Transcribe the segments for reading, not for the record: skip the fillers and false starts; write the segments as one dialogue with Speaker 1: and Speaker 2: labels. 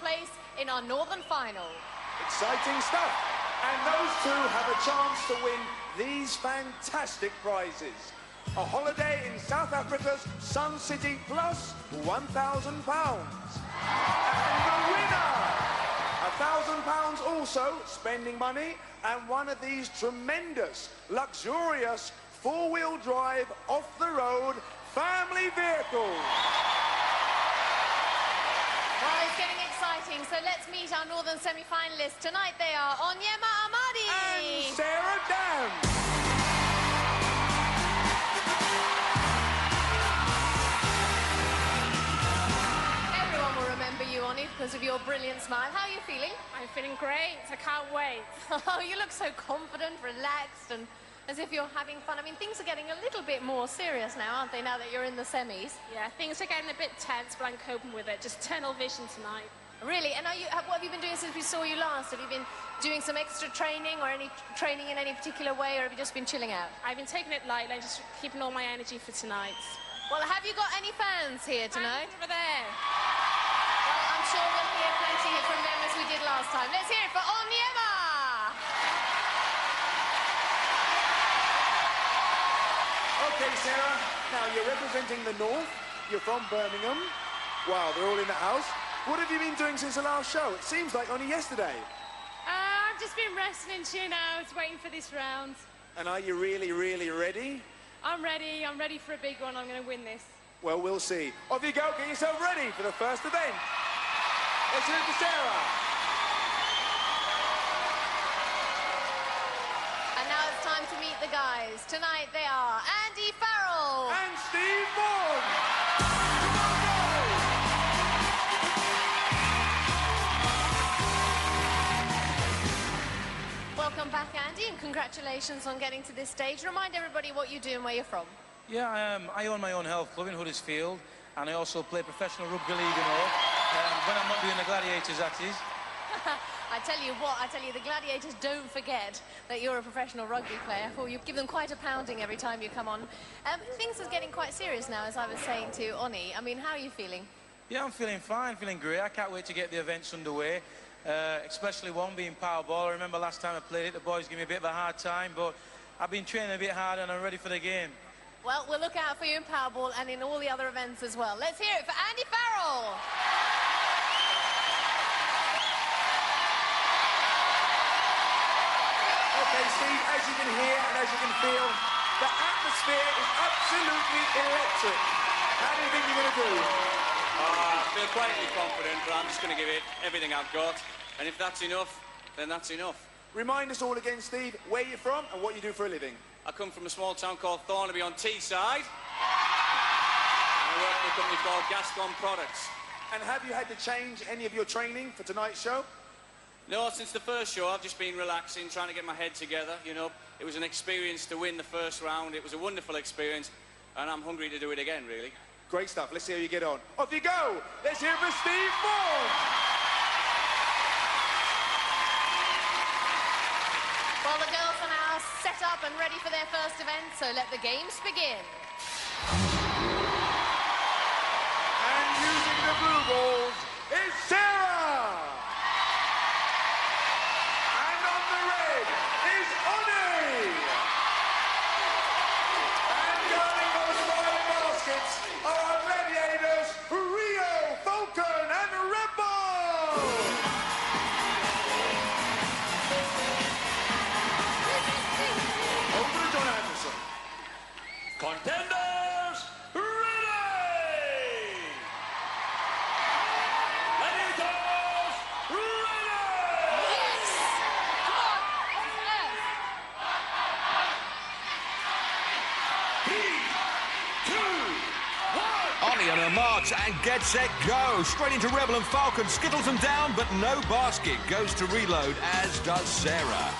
Speaker 1: place in our Northern Final.
Speaker 2: Exciting stuff. And those two have a chance to win these fantastic prizes. A holiday in South Africa's Sun City plus £1,000. And the winner, £1,000 also, spending money, and one of these tremendous, luxurious, four-wheel drive, off-the-road family vehicles.
Speaker 1: Well, it's getting exciting, so let's meet our Northern semi-finalists. Tonight they are Onyema Amadi
Speaker 2: and Sarah Damm.
Speaker 1: Everyone will remember you, Oni, because of your brilliant smile. How are you feeling?
Speaker 3: I'm feeling great. I can't wait.
Speaker 1: Oh, you look so confident, relaxed, and as if you're having fun. I mean, things are getting a little bit more serious now, aren't they, now that you're in the semis?
Speaker 3: Yeah, things are getting a bit tense, but I'm coping with it. Just tunnel vision tonight.
Speaker 1: Really? And what have you been doing since we saw you last? Have you been doing some extra training or any training in any particular way, or have you just been chilling out?
Speaker 3: I've been taking it lightly and just keeping all my energy for tonight.
Speaker 1: Well, have you got any fans here tonight?
Speaker 3: Fans over there.
Speaker 1: Well, I'm sure we'll hear plenty from them as we did last time. Let's hear it for Onyema!
Speaker 2: Okay, Sarah, now you're representing the North. You're from Birmingham. Wow, they're all in the house. What have you been doing since the last show? It seems like only yesterday.
Speaker 3: I've just been wrestling chin out, waiting for this round.
Speaker 2: And are you really, really ready?
Speaker 3: I'm ready. I'm ready for a big one. I'm going to win this.
Speaker 2: Well, we'll see. Off you go. Get yourself ready for the first event. Let's hear it for Sarah.
Speaker 1: And now it's time to meet the guys. Tonight they are Farrell
Speaker 2: and Steve Maughan.
Speaker 1: Welcome back, Andy, and congratulations on getting to this stage. Remind everybody what you do and where you're from.
Speaker 4: Yeah, I own my own health club in Huddersfield, and I also play professional rugby league and all. When I'm not doing the Gladiators, that is.
Speaker 1: I tell you what, the Gladiators don't forget that you're a professional rugby player. Well, you give them quite a pounding every time you come on. Things are getting quite serious now, as I was saying to Oni. I mean, how are you feeling?
Speaker 4: Yeah, I'm feeling fine, feeling great. I can't wait to get the events underway. Especially one being Powerball. I remember last time I played it, the boys gave me a bit of a hard time, but I've been training a bit harder and I'm ready for the game.
Speaker 1: Well, we'll look out for you in Powerball and in all the other events as well. Let's hear it for Farrell.
Speaker 2: Okay, Steve, as you can hear and as you can feel, the atmosphere is absolutely electric. How do you think you're going to do?
Speaker 5: I feel quietly confident, but I'm just going to give it everything I've got. And if that's enough, then that's enough.
Speaker 2: Remind us all again, Steve, where you're from and what you do for a living.
Speaker 5: I come from a small town called Thornaby on Teesside. And I work for a company called Gascon Products.
Speaker 2: And have you had to change any of your training for tonight's show?
Speaker 5: No, since the first show, I've just been relaxing, trying to get my head together, you know. It was an experience to win the first round. It was a wonderful experience, and I'm hungry to do it again, really.
Speaker 2: Great stuff. Let's see how you get on. Off you go. Let's hear it for Steve Maughan.
Speaker 1: Well, the girls are now set up and ready for their first event, so let the games begin.
Speaker 2: And using the blue balls is Sarah. And on the red is Oni. And guarding those 5 baskets are our Gladiators, Rio, Falcon and Rebel. Over to John Anderson.
Speaker 6: Contenders, ready! Gladiators, ready!
Speaker 1: Yes! Come on!
Speaker 6: 3, 2, 1.
Speaker 7: Oni on her marks and get set, go. Straight into Rebel and Falcon, skittles them down, but no basket. Goes to reload, as does Sarah.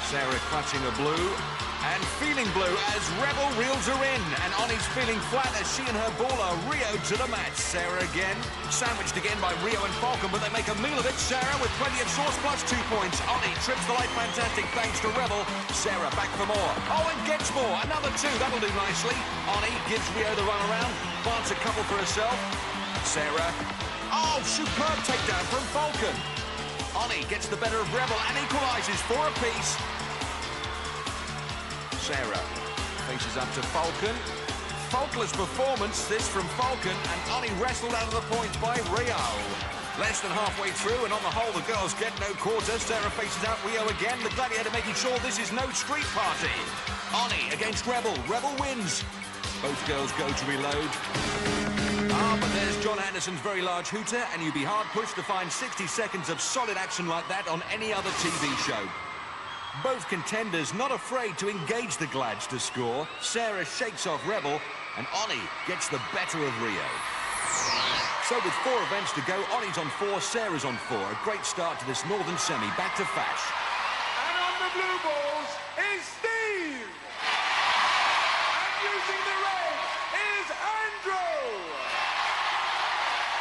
Speaker 7: Sarah clutching a blue and feeling blue as Rebel reels her in. And Oni's feeling flat as she and her ball are Rio to the match. Sarah again, sandwiched again by Rio and Falcon, but they make a meal of it. Sarah with plenty of sauce plus 2 points. Oni trips the light fantastic thanks to Rebel. Sarah back for more. Oh, and gets more. Another 2, that'll do nicely. Oni gives Rio the run around, plants a couple for herself. Sarah, oh, Oh, superb takedown from Falcon. Ollie gets the better of Rebel and equalises for a piece. Sarah faces up to Falcon. Faultless performance, this from Falcon, and Ollie wrestled out of the points by Rio. Less than halfway through, and on the whole, the girls get no quarter. Sarah faces out Rio again, the Gladiator making sure this is no street party. Ollie against Rebel. Rebel wins. Both girls go to reload. Ah, but there's John Anderson's very large hooter, and you'd be hard-pushed to find 60 seconds of solid action like that on any other TV show. Both contenders not afraid to engage the Glads to score. Sarah shakes off Rebel, and Ollie gets the better of Rio. So with 4 events to go, Ollie's on 4, Sarah's on 4. A great start to this Northern Semi. Back to Fash.
Speaker 2: And on the blue balls is Steve. And using the red is Andrew.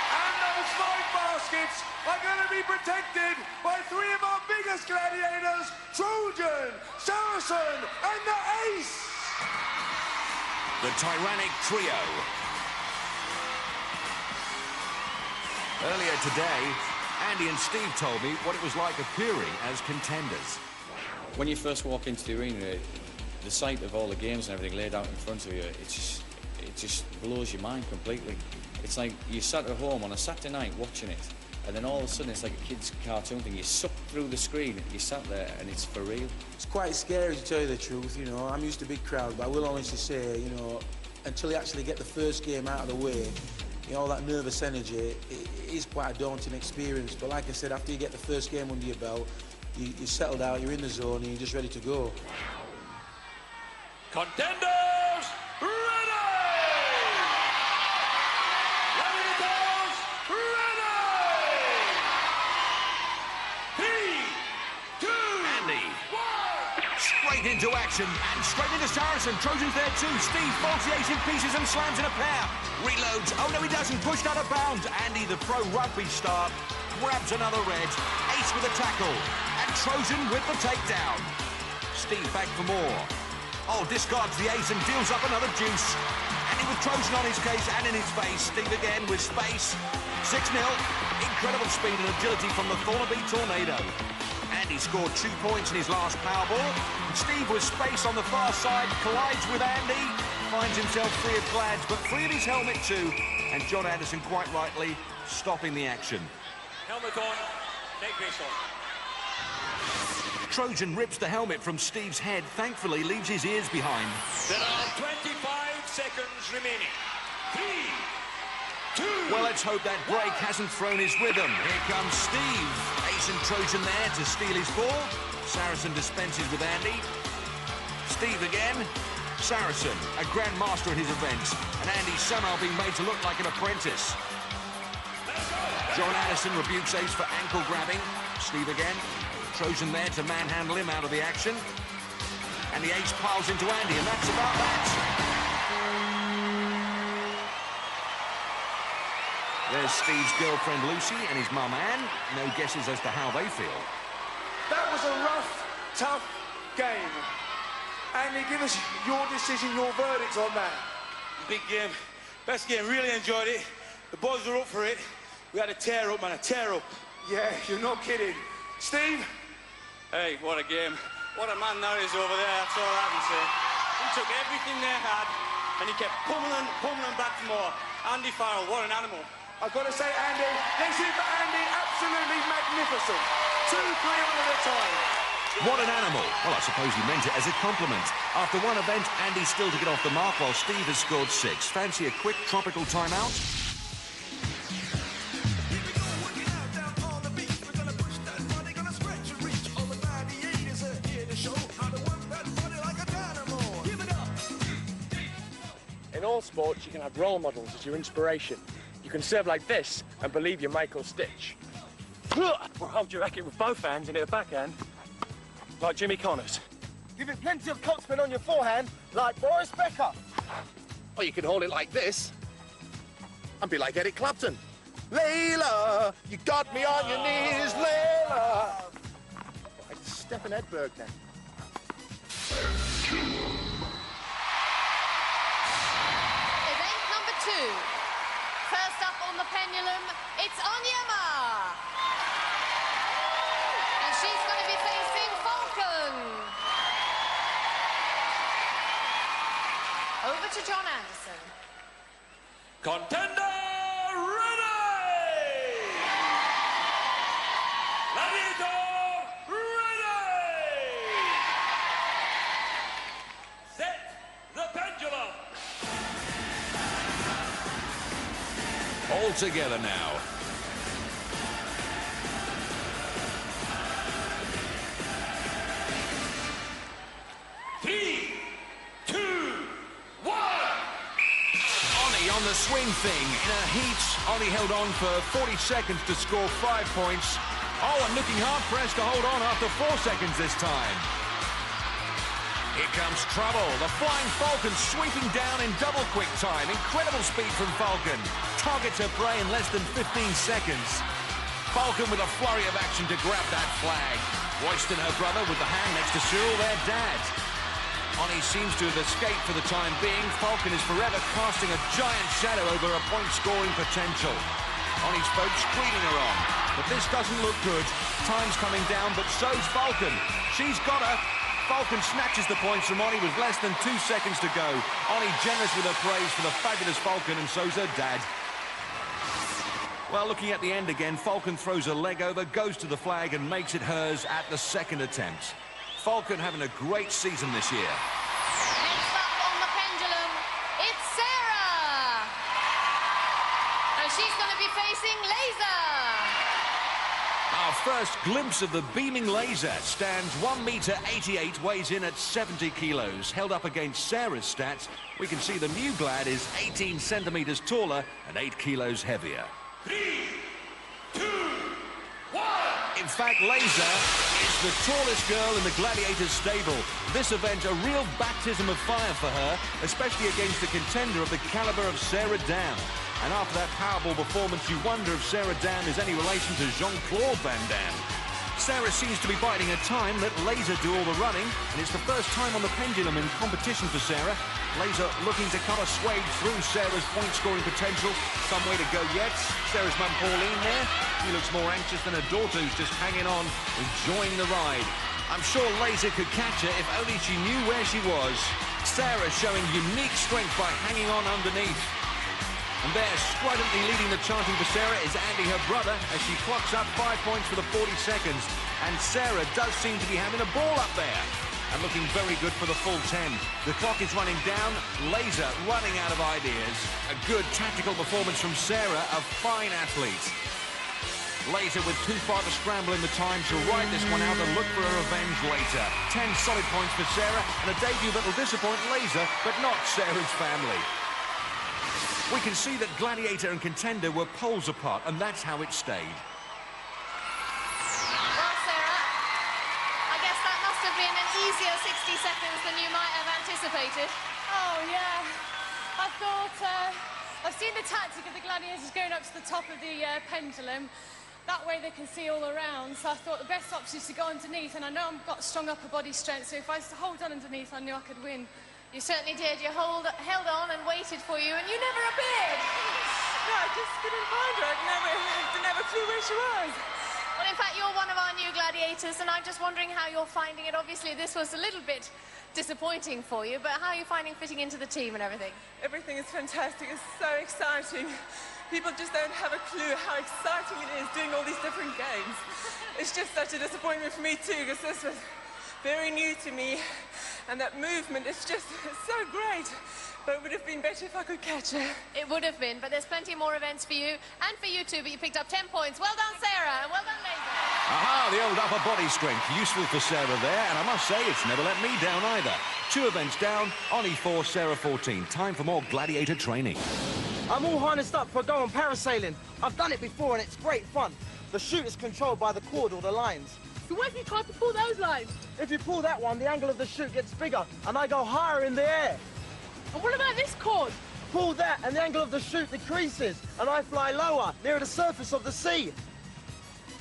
Speaker 2: And those 5 baskets are going to be protected by 3 of our biggest gladiators, Trojan, Saracen, and the Ace.
Speaker 7: The tyrannic trio. Earlier today, Andy and Steve told me what it was like appearing as contenders.
Speaker 5: When you first walk into the arena, the sight of all the games and everything laid out in front of you, it just blows your mind completely. It's like you sat at home on a Saturday night watching it, and then all of a sudden it's like a kid's cartoon thing. You suck through the screen, you sat there, and it's for real.
Speaker 4: It's quite scary, to tell you the truth, you know. I'm used to big crowds, but I will honestly say, you know, until you actually get the first game out of the way, you know, all that nervous energy, it is quite a daunting experience. But like I said, after you get the first game under your belt, you settled out, you're in the zone, and you're just ready to go.
Speaker 6: Contenders, ready! Gladiators, ready! 3, 2,
Speaker 7: Andy.
Speaker 6: 1!
Speaker 7: Straight into action, and straight into Saracen. Trojan's there too. Steve folds the Ace in pieces and slams in a pair. Reloads. Oh, no, he doesn't. Pushed out of bounds. Andy, the pro rugby star, grabs another red. Ace with a tackle. And Trojan with the takedown. Steve back for more. Oh, discards the Ace and deals up another deuce. Andy with Trojan on his case and in his face. Steve again with space. 6-0. Incredible speed and agility from the Thornaby Tornado. Andy scored 2 points in his last Powerball. Steve with space on the far side, collides with Andy, finds himself free of Glads, but free of his helmet too. And John Anderson, quite rightly, stopping the action.
Speaker 6: Helmet on, neck brace on.
Speaker 7: Trojan rips the helmet from Steve's head, thankfully leaves his ears behind.
Speaker 6: There are 25 seconds remaining. 3, 2...
Speaker 7: Well, let's hope that break hasn't thrown his rhythm. Here comes Steve. Ace and Trojan there to steal his ball. Saracen dispenses with Andy. Steve again. Saracen, a grand master at his events. And Andy somehow being made to look like an apprentice. John Anderson rebukes Ace for ankle grabbing. Steve again. Trojan there to manhandle him out of the action. And the Ace piles into Andy, and that's about that. There's Steve's girlfriend Lucy and his mum Anne. No guesses as to how they feel.
Speaker 2: That was a rough, tough game. Andy, give us your decision, your verdict on that.
Speaker 4: Big game. Best game. Really enjoyed it. The boys were up for it. We had a tear up, man. A tear up.
Speaker 2: Yeah, you're not kidding. Steve?
Speaker 5: Hey, what a game. What a man that is over there, that's all I can say. He took everything they had, and he kept pummeling back for more. Andy Farrell, what an animal.
Speaker 2: I've got to say, Andy, this is for Andy, absolutely magnificent. 2 3 on at a time.
Speaker 7: What an animal. Well, I suppose he meant it as a compliment. After one event, Andy's still to get off the mark while Steve has scored 6. Fancy a quick tropical timeout?
Speaker 8: In all sports, you can have role models as your inspiration. You can serve like this and believe you're Michael Stitch. Or hold your racket with both hands and hit a backhand, like Jimmy Connors. Give it plenty of topspin on your forehand, like Boris Becker. Or you can hold it like this and be like Eric Clapton. Layla, you got me on your knees, Layla. Like Stephen Edberg then.
Speaker 1: Event number 2. First up on the pendulum It's Onyema. And she's going to be facing Falcon. Over to John Anderson.
Speaker 6: Contender ready! Gladiator ready! Set the pendulum!
Speaker 7: All together now.
Speaker 6: Three, two, one!
Speaker 7: Ollie on the swing thing. In a heat, Ollie held on for 40 seconds to score 5 points. Oh, and looking hard-pressed to hold on after 4 seconds this time. Here comes trouble. The Flying Falcon sweeping down in double quick time. Incredible speed from Falcon. Targets her prey in less than 15 seconds. Falcon with a flurry of action to grab that flag. Royston, her brother, with the hand next to Cyril, their dad. Oni seems to have escaped for the time being. Falcon is forever casting a giant shadow over her point-scoring potential. Oni's folks screening her on. But this doesn't look good. Time's coming down, but so's Falcon. She's got her. Falcon snatches the points from Oni with less than 2 seconds to go. Oni generous with her praise for the fabulous Falcon, and so's her dad. Well, looking at the end again, Falcon throws her leg over, goes to the flag and makes it hers at the second attempt. Falcon having a great season this year.
Speaker 1: Next up on the pendulum, it's Sarah. And she's going to be facing Laser.
Speaker 7: Our first glimpse of the beaming Laser. Stands 1.88 m, weighs in at 70 kilos. Held up against Sarah's stats, we can see the new Glad is 18 centimetres taller and 8 kilos heavier.
Speaker 6: 3, 2, 1!
Speaker 7: In fact, Laser is the tallest girl in the Gladiators stable. This event a real baptism of fire for her, especially against a contender of the calibre of Sarah Damm. And after that powerball performance, you wonder if Sarah Damm is any relation to Jean-Claude Van Damme. Sarah seems to be biding her time, let Laser do all the running, and it's the first time on the pendulum in competition for Sarah. Laser looking to cut a swathe through Sarah's point-scoring potential. Some way to go yet. Sarah's mum Pauline there. She looks more anxious than her daughter, who's just hanging on, enjoying the ride. I'm sure Laser could catch her if only she knew where she was. Sarah showing unique strength by hanging on underneath. And there, stridently leading the chanting for Sarah is Andy, her brother, as she clocks up 5 points for the 40 seconds. And Sarah does seem to be having a ball up there. And looking very good for the full 10. The clock is running down. Laser running out of ideas. A good tactical performance from Sarah, a fine athlete. Laser with too far to scramble in the time to ride this one out and look for a revenge later. 10 solid points for Sarah, and a debut that will disappoint Laser, but not Sarah's family. We can see that Gladiator and Contender were poles apart, and that's how it stayed.
Speaker 1: Well, Sarah, I guess that must have been an easier 60 seconds than you might have anticipated.
Speaker 3: Oh, yeah. I thought, I've seen the tactic of the Gladiators going up to the top of the pendulum. That way they can see all around. So I thought the best option is to go underneath, and I know I've got strong upper body strength, so if I was to hold on underneath, I knew I could win.
Speaker 1: You certainly did. You held on and waited for you, and you never appeared.
Speaker 9: No, I just couldn't find her. I didn't have a clue where she was.
Speaker 1: Well, in fact, you're one of our new Gladiators, and I'm just wondering how you're finding it. Obviously, this was a little bit disappointing for you, but how are you finding fitting into the team and everything?
Speaker 9: Everything is fantastic. It's so exciting. People just don't have a clue how exciting it is doing all these different games. It's just such a disappointment for me, too, because this was very new to me. And that movement, it's so great. But it would have been better if I could catch her.
Speaker 1: It would have been, but there's plenty more events for you and for you too, but you picked up 10 points. Well done, Sarah, and well done, Laser.
Speaker 7: Aha, the old upper body strength. Useful for Sarah there, and I must say it's never let me down either. 2 events down, Oni 4, Sarah 14. Time for more Gladiator training.
Speaker 10: I'm all harnessed up for a go on parasailing. I've done it before and it's great fun. The chute is controlled by the cord or the lines.
Speaker 3: So what if you try to pull those lines?
Speaker 10: If you pull that one, the angle of the chute gets bigger and I go higher in the air.
Speaker 3: And what about this cord?
Speaker 10: Pull that and the angle of the chute decreases and I fly lower, nearer the surface of the sea.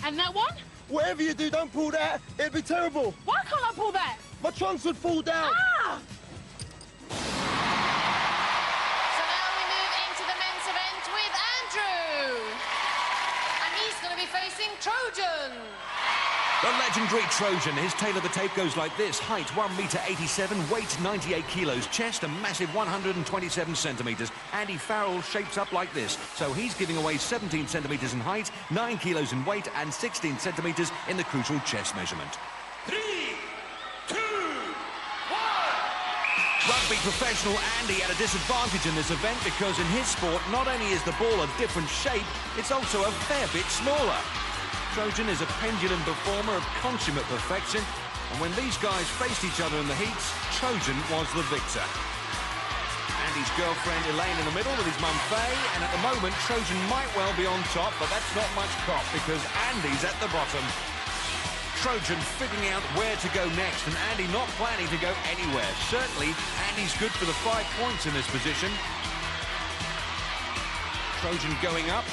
Speaker 3: And that one?
Speaker 10: Whatever you do, don't pull that. It'd be terrible.
Speaker 3: Why can't I pull that?
Speaker 10: My trunks would fall down.
Speaker 3: Ah!
Speaker 1: So now we move into the men's event with Andrew. Trojan.
Speaker 7: The legendary Trojan. His tail of the tape goes like this. Height 1.87 m, weight 98 kilos, chest a massive 127 centimetres. Andy Farrell shapes up like this. So he's giving away 17 centimetres in height, 9 kilos in weight and 16 centimetres in the crucial chest measurement.
Speaker 6: 3, 2, 1.
Speaker 7: Rugby professional Andy at a disadvantage in this event because in his sport, not only is the ball a different shape, it's also a fair bit smaller. Trojan is a pendulum performer of consummate perfection, and when these guys faced each other in the heats, Trojan was the victor. Andy's girlfriend Elaine in the middle with his mum Faye, and at the moment Trojan might well be on top, but that's not much cop because Andy's at the bottom. Trojan figuring out where to go next, and Andy not planning to go anywhere. Certainly, Andy's good for the 5 points in this position. Trojan going up.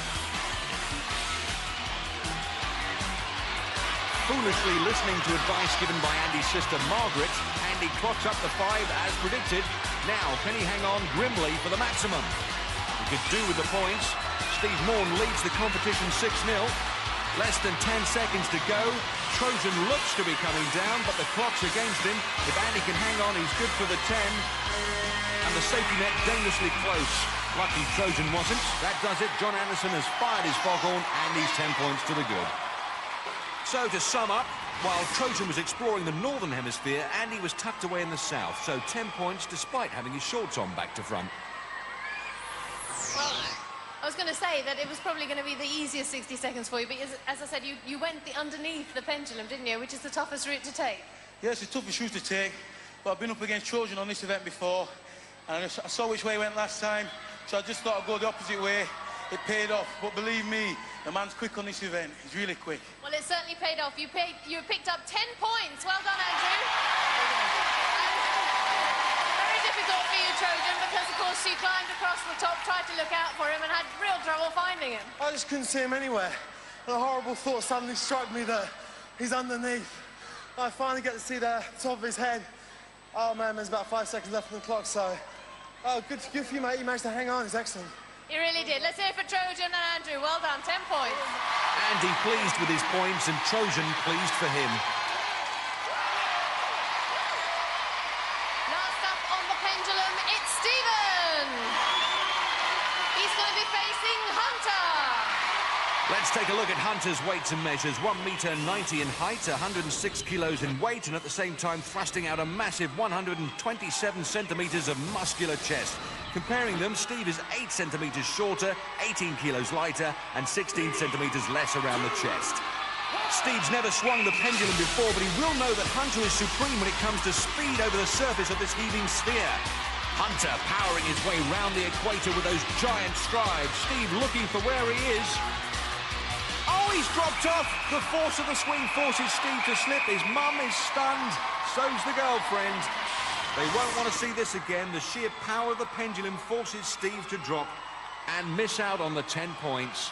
Speaker 7: Foolishly listening to advice given by Andy's sister Margaret, Andy clocks up the 5 as predicted. Now, can he hang on grimly for the maximum? He could do with the points. Steve Maughan leads the competition 6-0. Less than 10 seconds to go. Trojan looks to be coming down, but the clock's against him. If Andy can hang on, he's good for the 10. And the safety net dangerously close. Lucky Trojan wasn't. That does it. John Anderson has fired his foghorn, and he's 10 points to the good. So to sum up, while Trojan was exploring the northern hemisphere, Andy was tucked away in the south. So 10 points despite having his shorts on back to front.
Speaker 1: Well, I was going to say that it was probably going to be the easiest 60 seconds for you, but as I said, you went underneath the pendulum, didn't you? Which is the toughest route to take.
Speaker 4: Yeah, it's the toughest route to take, but I've been up against Trojan on this event before, and I saw which way he went last time, so I just thought I'd go the opposite way. It paid off, but believe me, the man's quick on this event. He's really quick.
Speaker 1: Well, it certainly paid off. You picked up 10 points. Well done, Andrew. Very difficult for you, Trojan, because, of course, you climbed across the top, tried to look out for him, and had real trouble finding him.
Speaker 10: I just couldn't see him anywhere. And a horrible thought suddenly struck me that he's underneath. I finally get to see the top of his head. Oh, man, there's about 5 seconds left on the clock, so... Oh, good for you, mate. You managed to hang on. It's excellent.
Speaker 1: You really did. Let's hear it for Trojan and Andrew. Well done, 10 points.
Speaker 7: Andy pleased with his points and Trojan pleased for him.
Speaker 1: Last up on the pendulum, it's Stephen. He's going to be facing Hunter.
Speaker 7: Let's take a look at Hunter's weights and measures. 1.90 m in height, 106 kilos in weight, and at the same time thrusting out a massive 127 centimetres of muscular chest. Comparing them, Steve is 8 centimetres shorter, 18 kilos lighter, and 16 centimetres less around the chest. Steve's never swung the pendulum before, but he will know that Hunter is supreme when it comes to speed over the surface of this heaving sphere. Hunter powering his way round the equator with those giant strides. Steve looking for where he is. Oh, he's dropped off. The force of the swing forces Steve to slip. His mum is stunned. So's the girlfriend. They won't want to see this again. The sheer power of the pendulum forces Steve to drop and miss out on the 10 points.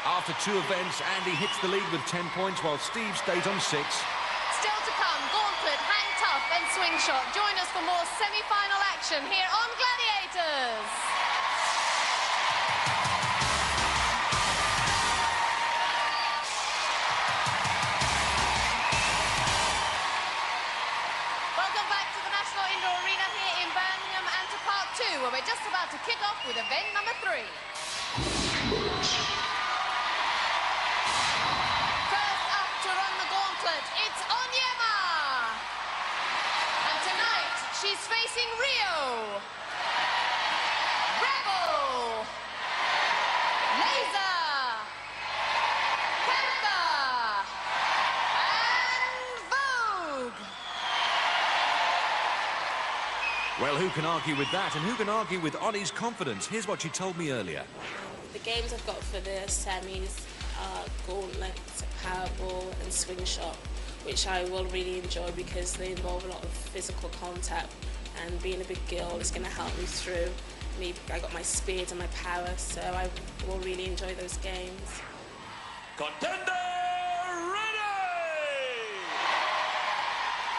Speaker 7: After 2 events, Andy hits the lead with 10 points while Steve stays on 6.
Speaker 1: Still to come, gauntlet, hang tough and swing shot. Join us for more semi-final action here on Gladiators. Welcome back to the National Indoor Arena here in Birmingham and to part 2, where we're just about to kick off with event number 3. It's Onyema! And tonight, she's facing Rio, Rebel, Laser, Panther, and Vogue!
Speaker 7: Well, who can argue with that? And who can argue with Ony's confidence? Here's what she told me earlier.
Speaker 11: The games I've got for the semis are gauntlet, powerball and swing shot, which I will really enjoy because they involve a lot of physical contact, and being a big girl is going to help me through. I got my speed and my power, so I will really enjoy those games.
Speaker 6: Contender ready!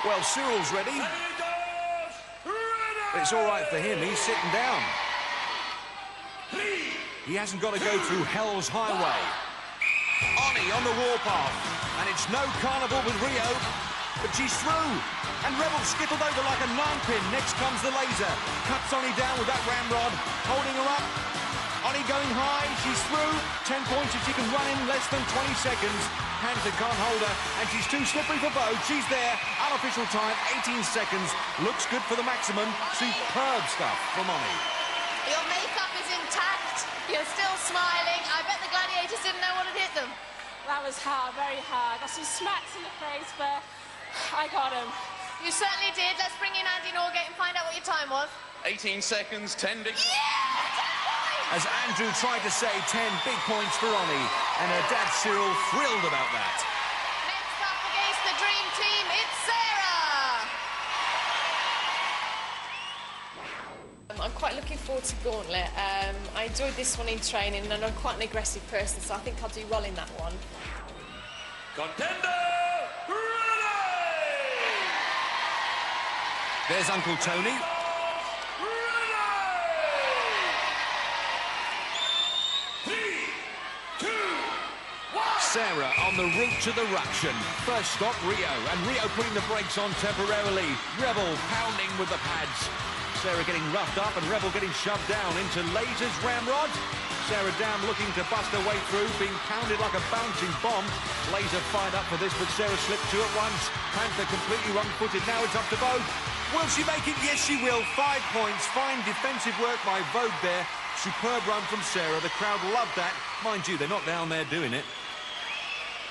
Speaker 7: Well, Cyril's ready.
Speaker 6: Gladiators ready!
Speaker 7: It's all right for him. He's sitting down.
Speaker 6: 3,
Speaker 7: He hasn't got to go through hell's highway. on the warpath. And it's no carnival with Rio, but she's through. And Rebel skittled over like a 9-pin. Next comes the laser. Cuts Oni down with that ramrod, holding her up. Oni going high, she's through. 10 points if she can run in less than 20 seconds. Hampton can't hold her, and she's too slippery for Vogue. She's there. Unofficial time, 18 seconds. Looks good for the maximum. Superb stuff from Oni.
Speaker 1: Your makeup is intact. You're still smiling. I bet the Gladiators didn't know what had hit them.
Speaker 11: That was hard, very hard. Got some smacks in the face, but I got him.
Speaker 1: You certainly did. Let's bring in Andy Norgate and find out what your time was.
Speaker 6: 18 seconds, 10 big...
Speaker 1: Yeah!
Speaker 7: As Andrew tried to say 10 big points for Oni, and her dad Cyril thrilled about that.
Speaker 1: Next up against the dream team, it's Sarah!
Speaker 12: I'm quite looking forward to Gauntlet. I enjoyed this one in training, and I'm quite an aggressive person, so I think I'll do well in that one.
Speaker 6: Contender, ready!
Speaker 7: There's Uncle Tony. Sarah on the route to the ruction. First stop, Rio, and Rio putting the brakes on temporarily. Rebel pounding with the pads. Sarah getting roughed up and Rebel getting shoved down into Laser's ramrod. Sarah Damm looking to bust her way through, being pounded like a bouncing bomb. Laser fired up for this, but Sarah slipped two at once. Panther completely wrong-footed. Now it's up to Vogue. Will she make it? Yes, she will. 5 points. Fine defensive work by Vogue there. Superb run from Sarah. The crowd loved that. Mind you, they're not down there doing it.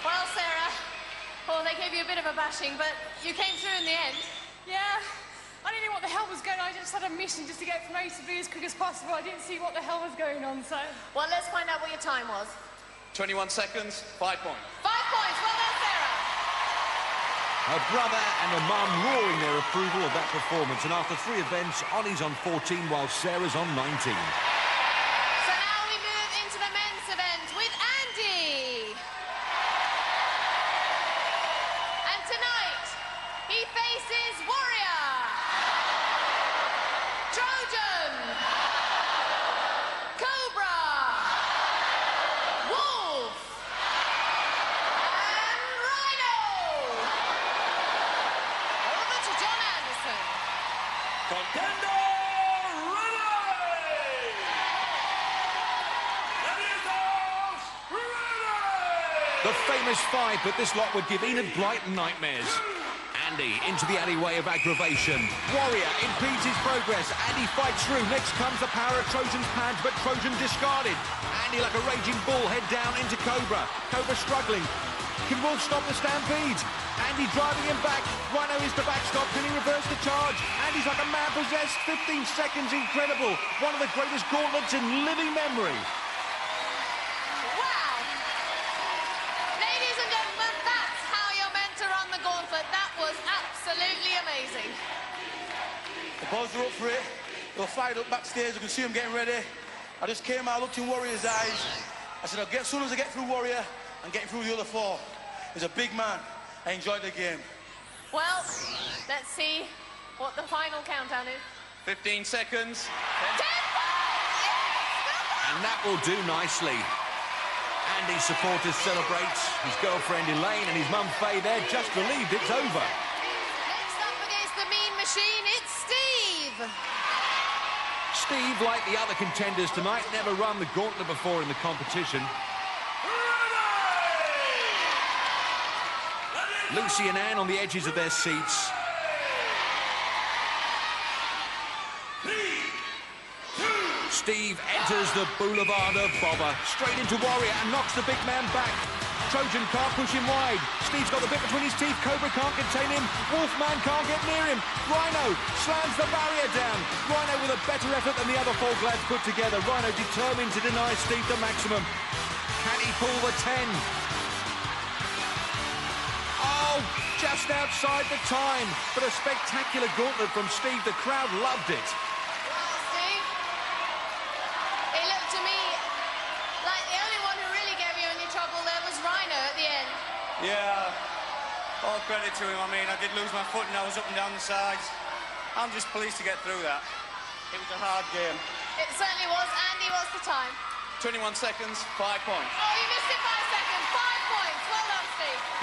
Speaker 1: Well, Sarah, they gave you a bit of a bashing, but you came through in the end.
Speaker 3: Yeah, I didn't know what the hell was going on. I just had a mission just to get from A to B as quick as possible. I didn't see what the hell was going on, so...
Speaker 1: Well, let's find out what your time was.
Speaker 6: 21 seconds, 5 points.
Speaker 1: 5 points, well done, Sarah.
Speaker 7: Her brother and her mum roaring their approval of that performance. And after 3 events, Oni's on 14 while Sarah's on 19.
Speaker 1: So now we move into the men's event with Andy. And tonight, he faces Warrior, Trojan, Cobra, Wolf, and Rhino. Over to John Anderson.
Speaker 6: Contender, ready! Gladiators, ready!
Speaker 7: The famous 5, but this lot would give Enid Blyton nightmares. Andy into the alleyway of aggravation. Warrior impedes his progress. Andy fights through. Next comes the power of Trojan's pads, but Trojan discarded. Andy like a raging bull, head down into Cobra. Cobra struggling. Can Wolf stop the stampede? Andy driving him back. Rhino is the backstop. Can he reverse the charge? Andy's like a man possessed. 15 seconds, incredible. One of the greatest gauntlets in living memory.
Speaker 1: Wow! Ladies and gentlemen, that's how you're meant to run the gauntlet. That was absolutely amazing.
Speaker 4: The boys are up for it. They're fired up backstage. You can see them getting ready. I just came out, looked in Warrior's eyes. I said, as soon as I get through Warrior, I'm getting through the other 4. He's a big man. I enjoyed the game.
Speaker 1: Well, let's see what the final countdown is.
Speaker 6: 15 seconds.
Speaker 1: 10
Speaker 7: And that will do nicely. Andy's supporters celebrate. His girlfriend Elaine and his mum Faye, they're just relieved it's over.
Speaker 1: Next up against the mean machine, it's Steve.
Speaker 7: Steve, like the other contenders tonight, never run the gauntlet before in the competition. Lucy and Anne on the edges of their seats. Steve enters the boulevard of bother, straight into Warrior and knocks the big man back. Trojan can't push him wide. Steve's got the bit between his teeth. Cobra can't contain him. Wolfman can't get near him. Rhino slams the barrier down. Rhino with a better effort than the other 4 glads put together. Rhino determined to deny Steve the maximum. Can he pull the 10? Oh, just outside the time. But a spectacular gauntlet from Steve. The crowd loved it.
Speaker 1: Well, Steve, it looked to me like the only one who really gave you any trouble there was Rhino at the end.
Speaker 13: Yeah, all credit to him. I mean, I did lose my foot and I was up and down the sides. I'm just pleased to get through that. It was a hard game.
Speaker 1: It certainly was. Andy, what's the time?
Speaker 6: 21 seconds, 5 points.
Speaker 1: Oh, you missed it by a second. 5 points.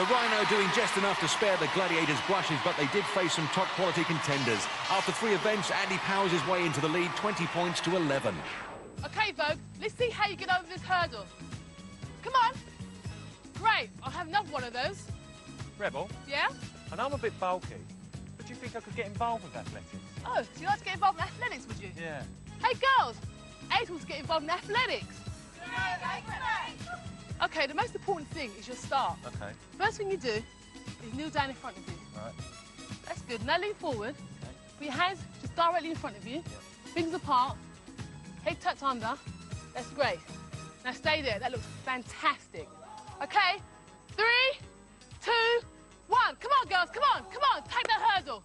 Speaker 7: The Rhino doing just enough to spare the Gladiators blushes, but they did face some top-quality contenders. After 3 events, Andy powers his way into the lead, 20 points to 11.
Speaker 3: OK, Vogue, let's see how you get over this hurdle. Come on. Great, I'll have another one of those.
Speaker 8: Rebel?
Speaker 3: Yeah?
Speaker 8: I know I'm a bit bulky, but do you think I could get involved with athletics?
Speaker 3: Oh, so you'd like to get involved in athletics, would you?
Speaker 8: Yeah.
Speaker 3: Hey, girls, Ace wants to get involved in athletics. OK, the most important thing is your start.
Speaker 8: OK.
Speaker 3: First thing you do is kneel down in front of you.
Speaker 8: Right.
Speaker 3: That's good. Now lean forward.
Speaker 8: Okay.
Speaker 3: Put your hands just directly in front of you. Yeah. Fingers apart. Head tucked under. That's great. Now stay there. That looks fantastic. OK, 3, 2, 1. Come on, girls. Come on. Come on. Take that hurdle.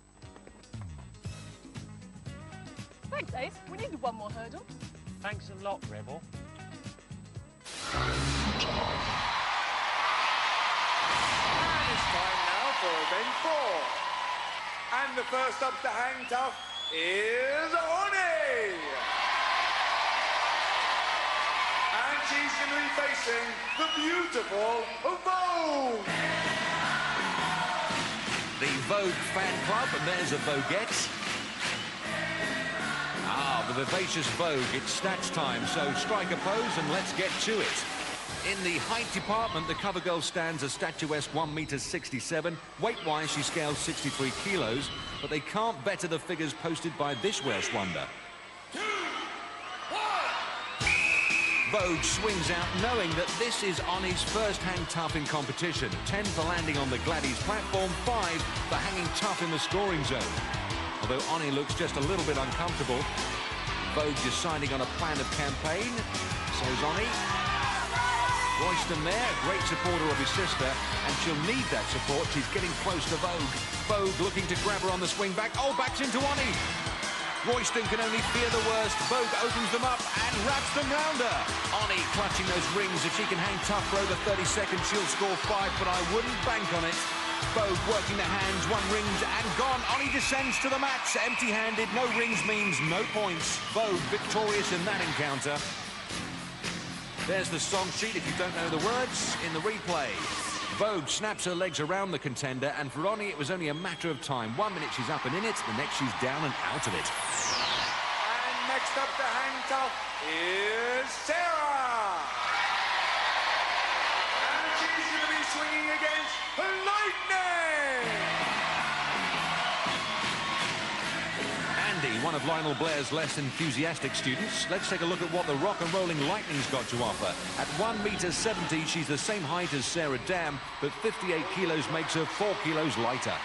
Speaker 3: Thanks, Ace. We needed one more hurdle.
Speaker 8: Thanks a lot, Rebel.
Speaker 2: And it's time now for event 4. And the first up to hang tough is Onyema. And she's going to be facing the beautiful Vogue.
Speaker 7: The Vogue fan club, and there's a Voguette. Ah, the vivacious Vogue, it's stats time, so strike a pose and let's get to it. In the height department, the cover girl stands a statuesque 1 metre 67. Weight-wise, she scales 63 kilos, but they can't better the figures posted by this Welsh wonder.
Speaker 6: 2, 1.
Speaker 7: Vogue swings out knowing that this is Onyema's first hang tough in competition. 10 for landing on the Gladys platform, 5 for hanging tough in the scoring zone. Although Onyema looks just a little bit uncomfortable, Vogue deciding on a plan of campaign. So's Onyema. Royston there, a great supporter of his sister, and she'll need that support. She's getting close to Vogue. Vogue looking to grab her on the swing back. Oh, backs into Onyema. Royston can only fear the worst. Vogue opens them up and wraps them round her. Onyema clutching those rings. If she can hang tough for over 30 seconds, she'll score 5, but I wouldn't bank on it. Vogue working the hands, 1 rings and gone. Onyema descends to the mats, empty-handed. No rings means no points. Vogue victorious in that encounter. There's the song sheet if you don't know the words in the replay. Vogue snaps her legs around the contender, and for Onyema it was only a matter of time. 1 minute she's up and in it, the next she's down and out of it.
Speaker 2: And next up to hang tough is Sarah. And she's going to be swinging against Lightning.
Speaker 7: Andy, one of Lionel Blair's less enthusiastic students. Let's take a look at what the rock and rolling Lightning's got to offer. At 1 metre 70, she's the same height as Sarah Damm, but 58 kilos makes her 4 kilos lighter.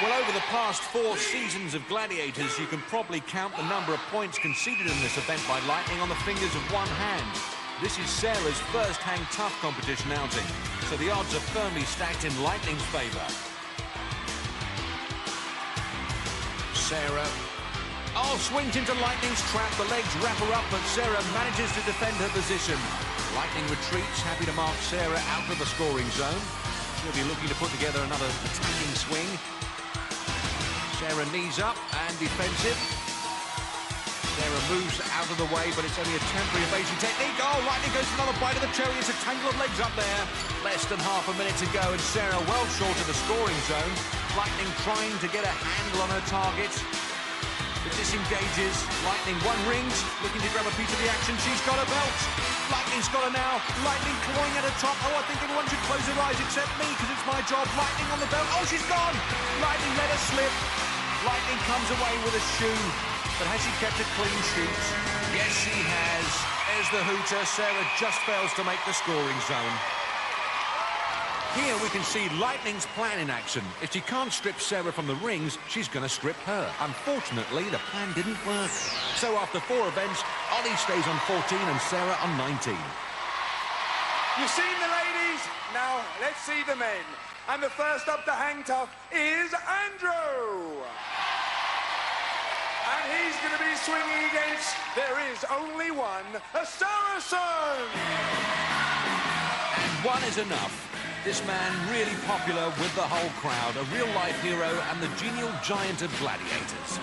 Speaker 7: Well, over the past 4 seasons of Gladiators, you can probably count the number of points conceded in this event by Lightning on the fingers of one hand. This is Sarah's first hang tough competition outing, so the odds are firmly stacked in Lightning's favour. Sarah. Oh, swings into Lightning's trap. The legs wrap her up, but Sarah manages to defend her position. Lightning retreats, happy to mark Sarah out of the scoring zone. She'll be looking to put together another attacking swing. Sarah knees up and defensive. Sarah moves out of the way, but it's only a temporary evasive technique. Oh, Lightning goes for another bite of the cherry. It's a tangle of legs up there. Less than half a minute to go, and Sarah well short of the scoring zone. Lightning trying to get a handle on her target. It disengages. Lightning 1 rings, looking to grab a piece of the action. She's got a belt. Lightning's got her now. Lightning clawing at her top. Oh, I think everyone should close their eyes except me, because it's my job. Lightning on the belt. Oh, she's gone. Lightning let her slip. Lightning comes away with a shoe. But has she kept a clean sheet? Yes, she has. There's the hooter. Sarah just fails to make the scoring zone. Here we can see Lightning's plan in action. If she can't strip Sarah from the rings, she's going to strip her. Unfortunately, the plan didn't work. So after 4 events, Onyema stays on 14 and Sarah on 19.
Speaker 2: You've seen the ladies, now let's see the men. And the first up to hang tough is Andrew. And he's going to be swinging against, there is only one, a Saracen.
Speaker 7: And 1 is enough. This man really popular with the whole crowd, a real-life hero and the genial giant of Gladiators.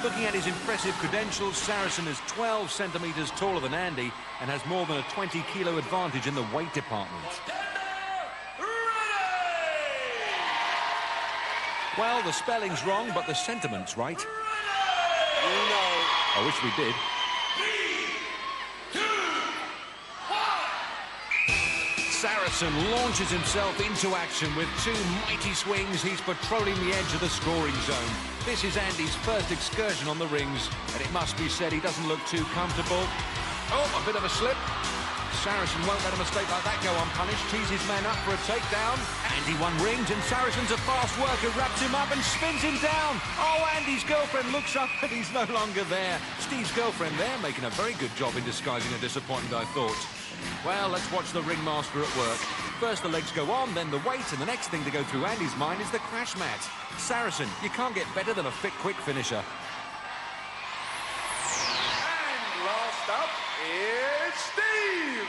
Speaker 7: Looking at his impressive credentials, Saracen is 12 centimetres taller than Andy and has more than a 20-kilo advantage in the weight department. Well, the spelling's wrong, but the sentiment's right. I wish we did.
Speaker 6: 3, 2, 1.
Speaker 7: Saracen launches himself into action with two mighty swings. He's patrolling the edge of the scoring zone. This is Andy's first excursion on the rings, and it must be said he doesn't look too comfortable. Oh, a bit of a slip. Saracen won't let a mistake like that go unpunished. Tees his man up for a takedown. Andy won rings, and Saracen's a fast worker, wraps him up and spins him down. Oh, Andy's girlfriend looks up and he's no longer there. Steve's girlfriend there making a very good job in disguising a disappointment, I thought. Well, let's watch the ringmaster at work. First the legs go on, then the weight, and the next thing to go through Andy's mind is the crash mat. Saracen, you can't get better than a fit, quick finisher.
Speaker 2: And last up is Steve.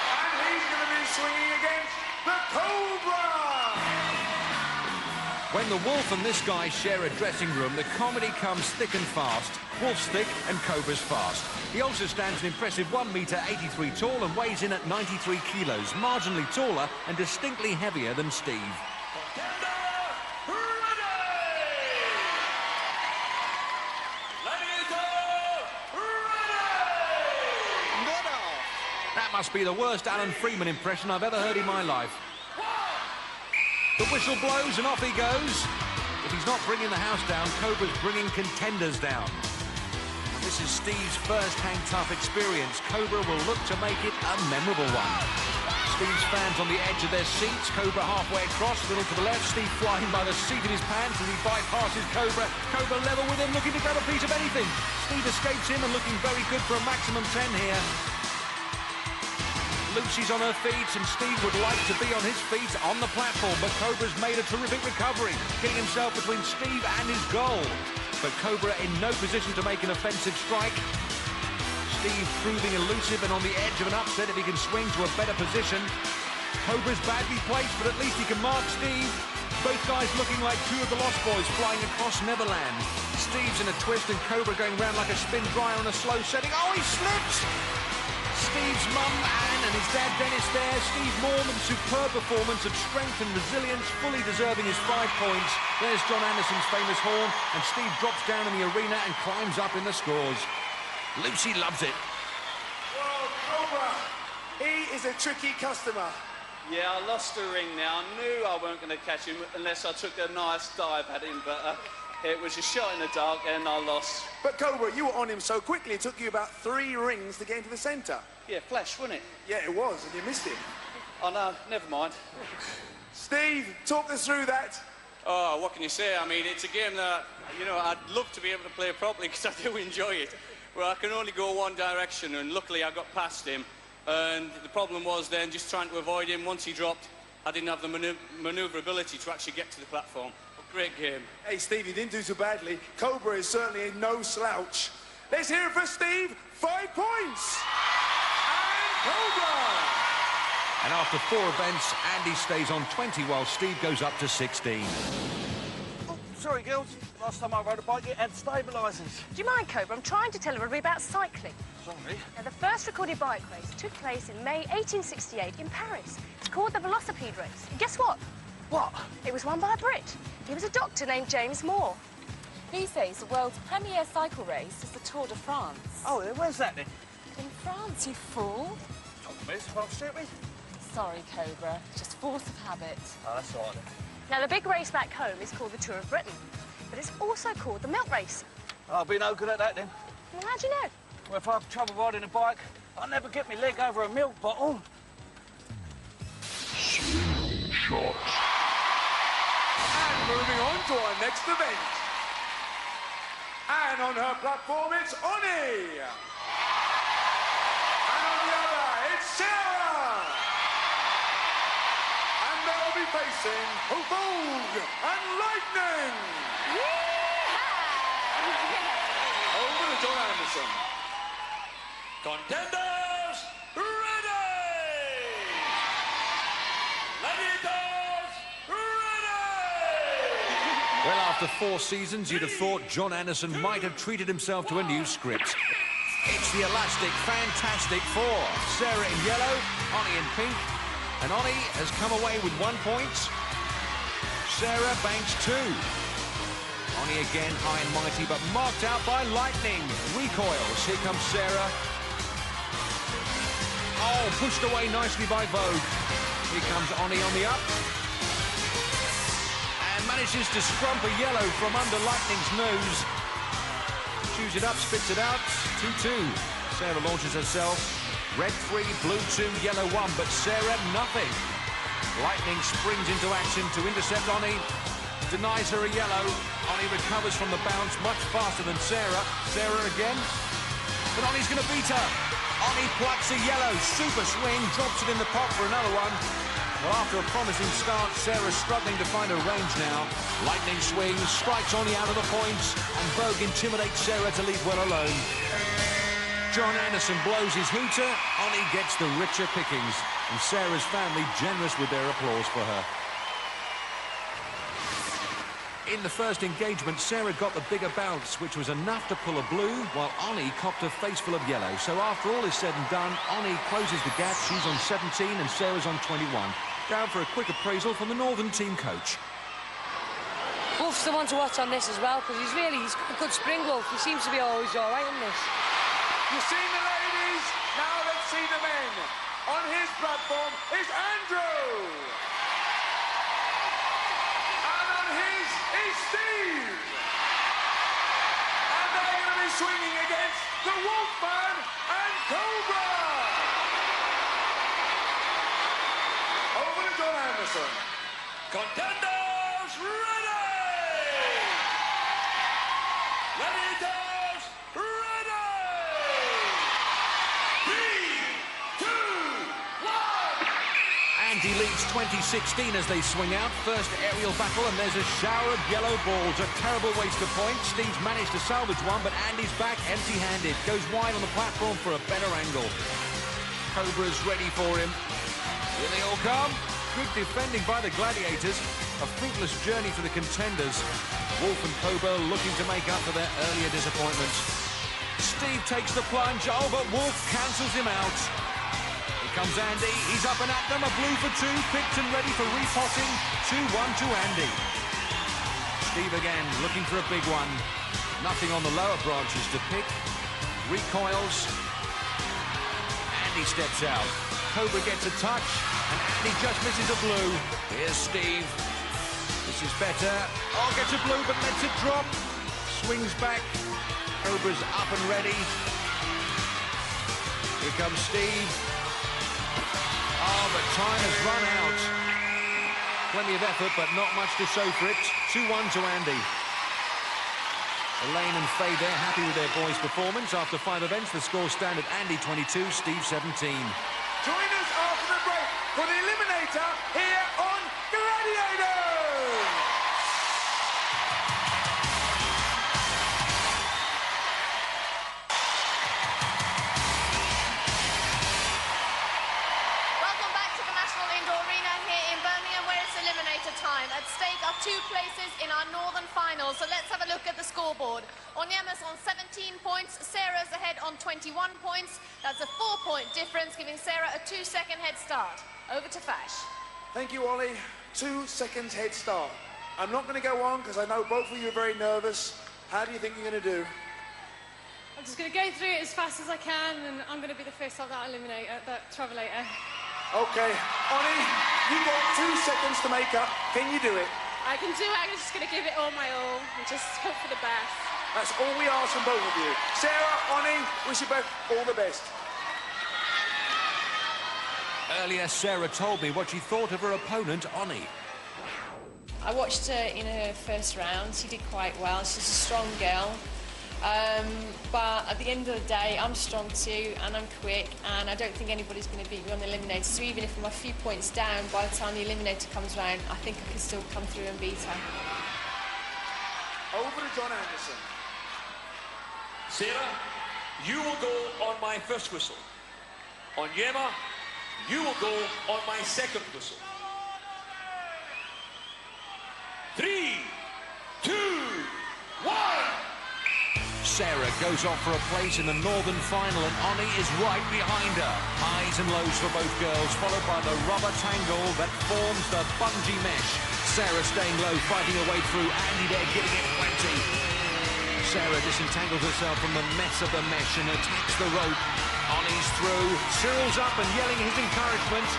Speaker 2: And he's going to be swinging against the Cobra.
Speaker 7: When the Wolf and this guy share a dressing room, the comedy comes thick and fast. Wolf's thick and Cobra's fast. He also stands an impressive 1 metre 83 tall and weighs in at 93 kilos, marginally taller and distinctly heavier than Steve. That must be the worst Alan Freeman impression I've ever heard in my life. The whistle blows and off he goes. If he's not bringing the house down, Cobra's bringing contenders down. And this is Steve's first hang tough experience. Cobra will look to make it a memorable one. Steve's fans on the edge of their seats. Cobra halfway across, little to the left. Steve flying by the seat of his pants as he bypasses Cobra. Cobra level with him, looking to grab a piece of anything. Steve escapes him and looking very good for a maximum 10 here. Lucy's on her feet, and Steve would like to be on his feet on the platform, but Cobra's made a terrific recovery, getting himself between Steve and his goal. But Cobra in no position to make an offensive strike. Steve proving elusive and on the edge of an upset if he can swing to a better position. Cobra's badly placed, but at least he can mark Steve. Both guys looking like two of the Lost Boys flying across Neverland. Steve's in a twist and Cobra going round like a spin dryer on a slow setting. Oh, he slips! Steve's mum, Anne, and his dad, Dennis, there. Steve Maughan, superb performance of strength and resilience, fully deserving his 5 points. There's John Anderson's famous horn, and Steve drops down in the arena and climbs up in the scores. Lucy loves it.
Speaker 2: Well, Cobra, he is a tricky customer.
Speaker 6: Yeah, I lost the ring now. I knew I weren't going to catch him unless I took a nice dive at him, but it was a shot in the dark and I lost.
Speaker 2: But Cobra, you were on him so quickly, it took you about 3 rings to get into the centre.
Speaker 6: Yeah, flash, wasn't it?
Speaker 2: Yeah, it was, and you missed him.
Speaker 6: Oh, no, never mind.
Speaker 2: Steve, talk us through that.
Speaker 6: Oh, what can you say? I mean, it's a game that, you know, I'd love to be able to play properly because I do enjoy it. Well, I can only go one direction, and luckily I got past him. And the problem was then just trying to avoid him. Once he dropped, I didn't have the manoeuvrability to actually get to the platform. Great game.
Speaker 2: Hey, Steve, you didn't do so badly. Cobra is certainly in no slouch. Let's hear it for Steve. 5 points. And Cobra.
Speaker 7: And after 4 events, Andy stays on 20 while Steve goes up to 16.
Speaker 14: Oh, sorry, girls. Last time I rode a bike, it had stabilisers.
Speaker 15: Do you mind, Cobra? I'm trying to tell everybody about cycling.
Speaker 14: Sorry.
Speaker 15: Now, the first recorded bike race took place in May 1868 in Paris. It's called the Velocipede Race. And guess what?
Speaker 14: What?
Speaker 15: It was won by a Brit. He was a doctor named James Moore.
Speaker 16: These days, the world's premier cycle race is the Tour de France.
Speaker 14: Oh, where's that then?
Speaker 16: In France, you fool.
Speaker 14: Talk to me, if I'm stupid.
Speaker 16: Sorry, Cobra. Just force of habit.
Speaker 14: Oh, that's all right then.
Speaker 15: Now, the big race back home is called the Tour of Britain, but it's also called the Milk Race.
Speaker 14: I'll be no good at that then.
Speaker 15: Well, how do you know?
Speaker 14: Well, if I have trouble riding a bike, I'll never get my leg over a milk bottle.
Speaker 2: Shot. And moving on to our next event. And on her platform, it's Oni. And on the other, it's Sarah. And they'll be facing Vogue and Lightning. Over to John Anderson.
Speaker 6: Contenders, ready!
Speaker 7: After 4 seasons, you'd have thought John Anderson might have treated himself to a new script. It's the elastic Fantastic Four. Sarah in yellow, Ony in pink, and Ony has come away with 1 point. Sarah banks 2. Ony again high and mighty, but marked out by lightning. Recoils. Here comes Sarah. Oh, pushed away nicely by Vogue. Here comes Ony on the up. And manages to scrump a yellow from under Lightning's nose. Chews it up, spits it out. 2-2. Sarah launches herself. Red 3, blue 2, yellow 1, but Sarah nothing. Lightning springs into action to intercept Ony. Denies her a yellow. Ony recovers from the bounce much faster than Sarah. Sarah again. But Ony's going to beat her. Ony plucks a yellow. Super swing. Drops it in the pot for another one. Well, after a promising start, Sarah's struggling to find her range now. Lightning swings. Strikes Ony out of the points. And Vogue intimidates Sarah to leave well alone. John Anderson blows his hooter. Ony gets the richer pickings. And Sarah's family generous with their applause for her. In the first engagement, Sarah got the bigger bounce, which was enough to pull a blue, while Ony copped a face full of yellow. So after all is said and done, Ony closes the gap. She's on 17 and Sarah's on 21. Down for a quick appraisal from the Northern team coach.
Speaker 17: Wolf's the one to watch on this as well, because he's got a good spring, Wolf. He seems to be always all right in this.
Speaker 2: You've seen the ladies, now let's see the men. On his platform is Andrew. Is Steve. And they're going to be swinging against the Wolfman and Cobra. Over to John Anderson. Contenders ready. Gladiators ready. 3, 2, 1.
Speaker 7: Andy leads 2016 as they swing out. First aerial battle, and there's a shower of yellow balls. A terrible waste of points. Steve's managed to salvage one, but Andy's back empty-handed. Goes wide on the platform for a better angle. Cobra's ready for him. Here they all come. Good defending by the Gladiators. A fruitless journey for the contenders. Wolf and Cobra looking to make up for their earlier disappointments. Steve takes the plunge. Oh, but Wolf cancels him out. Comes Andy, he's up and at them, a blue for 2, picked and ready for repotting. 2-1 to Andy. Steve again, looking for a big one. Nothing on the lower branches to pick. Recoils. Andy steps out. Cobra gets a touch, and Andy just misses a blue. Here's Steve. This is better. Oh, gets a blue, but lets it drop. Swings back. Cobra's up and ready. Here comes Steve. Oh, but time has run out. Plenty of effort, but not much to show for it. 2-1 to Andy. Elaine and Faye there, happy with their boys' performance. After 5 events, the score stand at Andy 22, Steve 17.
Speaker 2: Join us after the break for the Eliminator here on Gladiators!
Speaker 1: Time. At stake are 2 places in our Northern final, so let's have a look at the scoreboard. Onyema's on 17 points, Sarah's ahead on 21 points. That's a 4-point difference, giving Sarah a 2-second head start. Over to Fash.
Speaker 2: Thank you, Ollie. 2 seconds head start. I'm not going to go on because I know both of you are very nervous. How do you think you're going to do?
Speaker 3: I'm just going to go through it as fast as I can, and I'm going to be the first of that eliminator, that travelator.
Speaker 2: Okay, Ollie, you've got 2 seconds to make up. Can you do it?
Speaker 3: I can do it. I'm just going to give it all my all and just hope for the best.
Speaker 2: That's all we ask from both of you. Sarah, Ony, wish you both all the best.
Speaker 7: Earlier, Sarah told me what she thought of her opponent, Ony.
Speaker 12: I watched her in her first round. She did quite well. She's a strong girl. But at the end of the day, I'm strong too, and I'm quick, and I don't think anybody's going to beat me on the eliminator. So even if I'm a few points down, by the time the eliminator comes round, I think I can still come through and beat her.
Speaker 2: Over to John Anderson.
Speaker 18: Sarah, you will go on my first whistle. Onyema, you will go on my second whistle. 3, 2,
Speaker 7: Sarah goes off for a place in the Northern final, and Oni is right behind her. Highs and lows for both girls, followed by the rubber tangle that forms the bungee mesh. Sarah staying low, fighting her way through. Andy there giving it plenty. Sarah disentangles herself from the mess of the mesh and attacks the rope. Oni's through. Cyril's up and yelling his encouragement.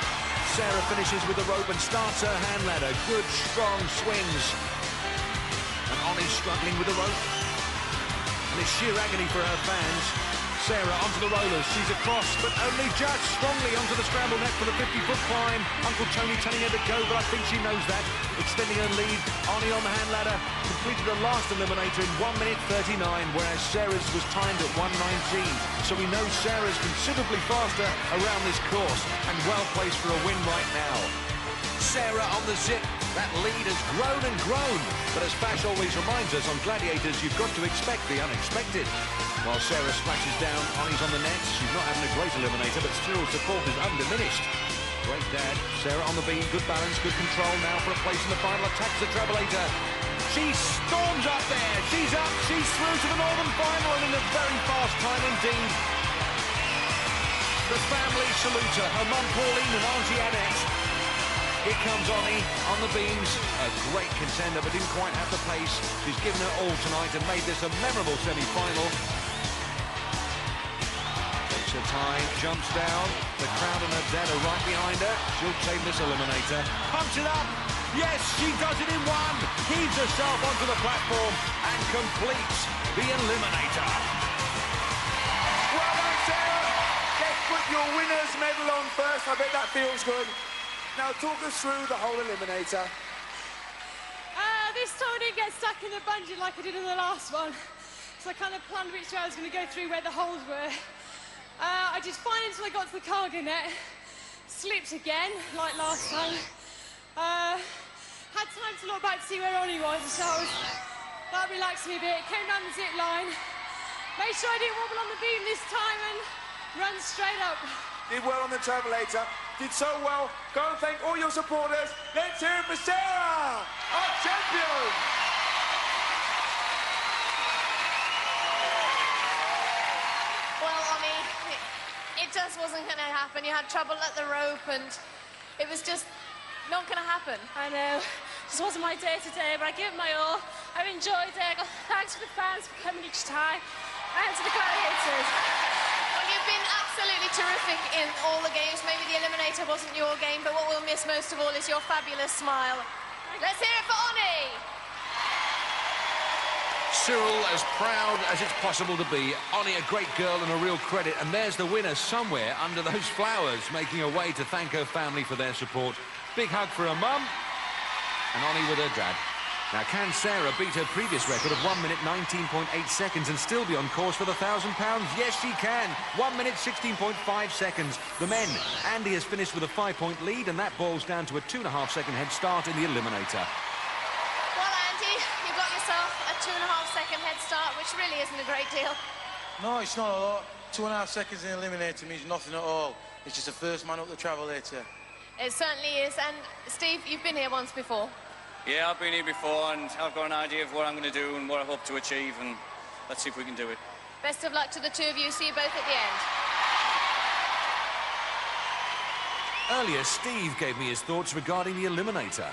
Speaker 7: Sarah finishes with the rope and starts her hand ladder. Good, strong swings. And Oni's struggling with the rope. And it's sheer agony for her fans. Sarah onto the rollers. She's across, but only just strongly onto the scramble net for the 50-foot climb. Uncle Tony telling her to go, but I think she knows that. Extending her lead. Oni on the hand ladder. Completed the last eliminator in 1 minute 39, whereas Sarah's was timed at 1:19. So we know Sarah's considerably faster around this course and well placed for a win right now. Sarah on the zip. That lead has grown and grown. But as Fash always reminds us, on Gladiators, you've got to expect the unexpected. While Sarah splashes down, Oni's on the nets. She's not having a great eliminator, but Cyril's support is undiminished. Great dad. Sarah on the beam. Good balance, good control now for a place in the final. Attacks the travelator. She storms up there. She's up. She's through to the Northern final and in a very fast time indeed. The family salute her. Her mum Pauline and Auntie Annette. Here comes Oni on the beams. A great contender, but didn't quite have the pace. She's given her all tonight and made this a memorable semi-final. Takes her time, jumps down. The crowd and her dad are right behind her. She'll take this eliminator. Pumps it up. Yes, she does it in one. Heaves herself onto the platform and completes the eliminator.
Speaker 2: Well done, Sarah. Let's put your winner's medal on first. I bet that feels good. Now talk us through the whole eliminator.
Speaker 3: This time I didn't get stuck in the bungee like I did in the last one. So I kind of planned which way I was going to go through where the holes were. I did fine until I got to the cargo net. Slipped again, like last time. Had time to look back to see where Oni was, so that relaxed me a bit. Came down the zip line. Made sure I didn't wobble on the beam this time and run straight up.
Speaker 2: Did well on the travelator. Did so well. Go and thank all your supporters. Let's hear it for Sarah, our champion.
Speaker 1: Well, Oni, it just wasn't going to happen. You had trouble at the rope and it was just not going to happen.
Speaker 11: I know. This wasn't my day today, but I give it my all. I've enjoyed it. I got thanks to the fans for coming each time and to the Gladiators.
Speaker 1: Well, you've been absolutely terrific in all the games. Maybe the eliminator wasn't your game, but what we'll miss most of all is your fabulous smile. Let's hear it for Oni.
Speaker 7: Cyril as proud as it's possible to be. Oni a great girl and a real credit. And there's the winner somewhere under those flowers, making her way to thank her family for their support. Big hug for her mum and Oni with her dad. Now, can Sarah beat her previous record of 1 minute 19.8 seconds and still be on course for the £1,000? Yes, she can. 1 minute 16.5 seconds. The men. Andy has finished with a 5-point lead, and that boils down to a 2.5-second head start in the eliminator.
Speaker 1: Well, Andy, you've got yourself a 2.5-second head start, which really isn't a great deal.
Speaker 4: No, it's not a lot. 2.5 seconds in the eliminator means nothing at all. It's just the first man up the travelator.
Speaker 1: It certainly is. And, Steve, you've been here once before.
Speaker 6: Yeah, I've been here before and I've got an idea of what I'm going to do and what I hope to achieve, and let's see if we can do it.
Speaker 1: Best of luck to the two of you. See you both at the end.
Speaker 7: Earlier, Steve gave me his thoughts regarding the eliminator.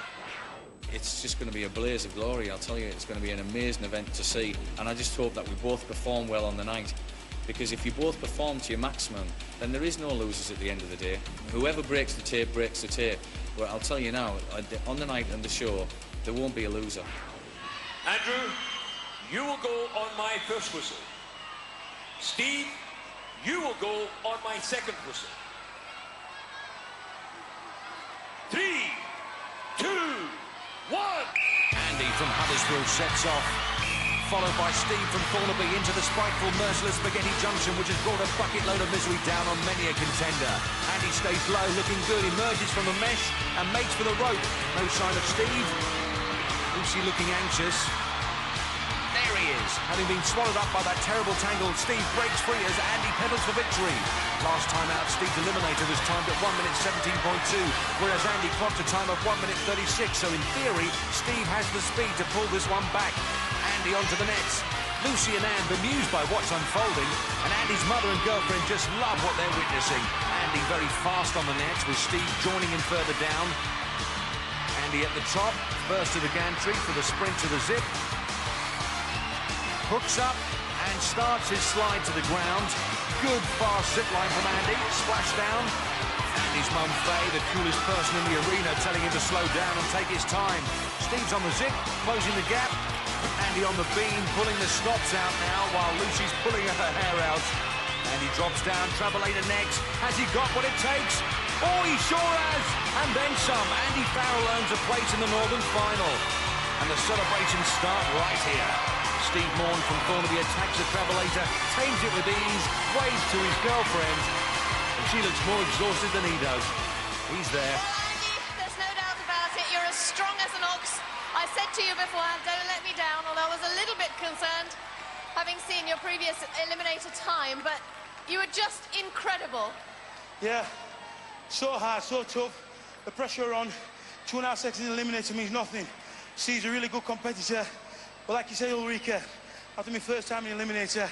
Speaker 5: It's just going to be a blaze of glory, I'll tell you. It's going to be an amazing event to see, and I just hope that we both perform well on the night. Because if you both perform to your maximum, then there is no losers at the end of the day. Whoever breaks the tape, breaks the tape. But I'll tell you now, on the night and the show, there won't be a loser.
Speaker 18: Andrew, you will go on my first whistle. Steve, you will go on my second whistle. 3, 2, 1.
Speaker 7: Andy from Huddersfield sets off, followed by Steve from Thornaby into the spiteful, merciless Spaghetti Junction, which has brought a bucket load of misery down on many a contender. Andy stays low, looking good, emerges from the mesh and makes for the rope. No sign of Steve. Lucy looking anxious. There he is. Having been swallowed up by that terrible tangle, Steve breaks free as Andy pedals for victory. Last time out, Steve's eliminator was timed at 1 minute 17.2, whereas Andy clocked a time of 1 minute 36, so in theory, Steve has the speed to pull this one back. Andy onto the nets. Lucy and Anne bemused by what's unfolding, and Andy's mother and girlfriend just love what they're witnessing. Andy very fast on the nets, with Steve joining him further down. Andy at the top, first to the gantry for the sprint to the zip. Hooks up and starts his slide to the ground. Good fast zip line from Andy, splash down. Andy's mum Faye, the coolest person in the arena, telling him to slow down and take his time. Steve's on the zip, closing the gap. Andy on the beam, pulling the stops out now, while Lucy's pulling her hair out. Andy drops down, travelator next. Has he got what it takes? Oh, he sure has! And then some. Andy Farrell earns a place in the Northern Final. And the celebrations start right here. Steve Maughan from Thornaby attacks the travelator, tames it with ease, waves to his girlfriend. And she looks more exhausted than he does. He's there.
Speaker 1: Well, Andy, there's no doubt about it. You're as strong as an ox. I said to you beforehand, don't let me down, although I was a little bit concerned, having seen your previous eliminator time, but you were just incredible.
Speaker 10: Yeah, so hard, so tough. The pressure on 2.5 seconds in the eliminator means nothing. Steve's a really good competitor, but like you say, Ulrika, after my first time in the eliminator,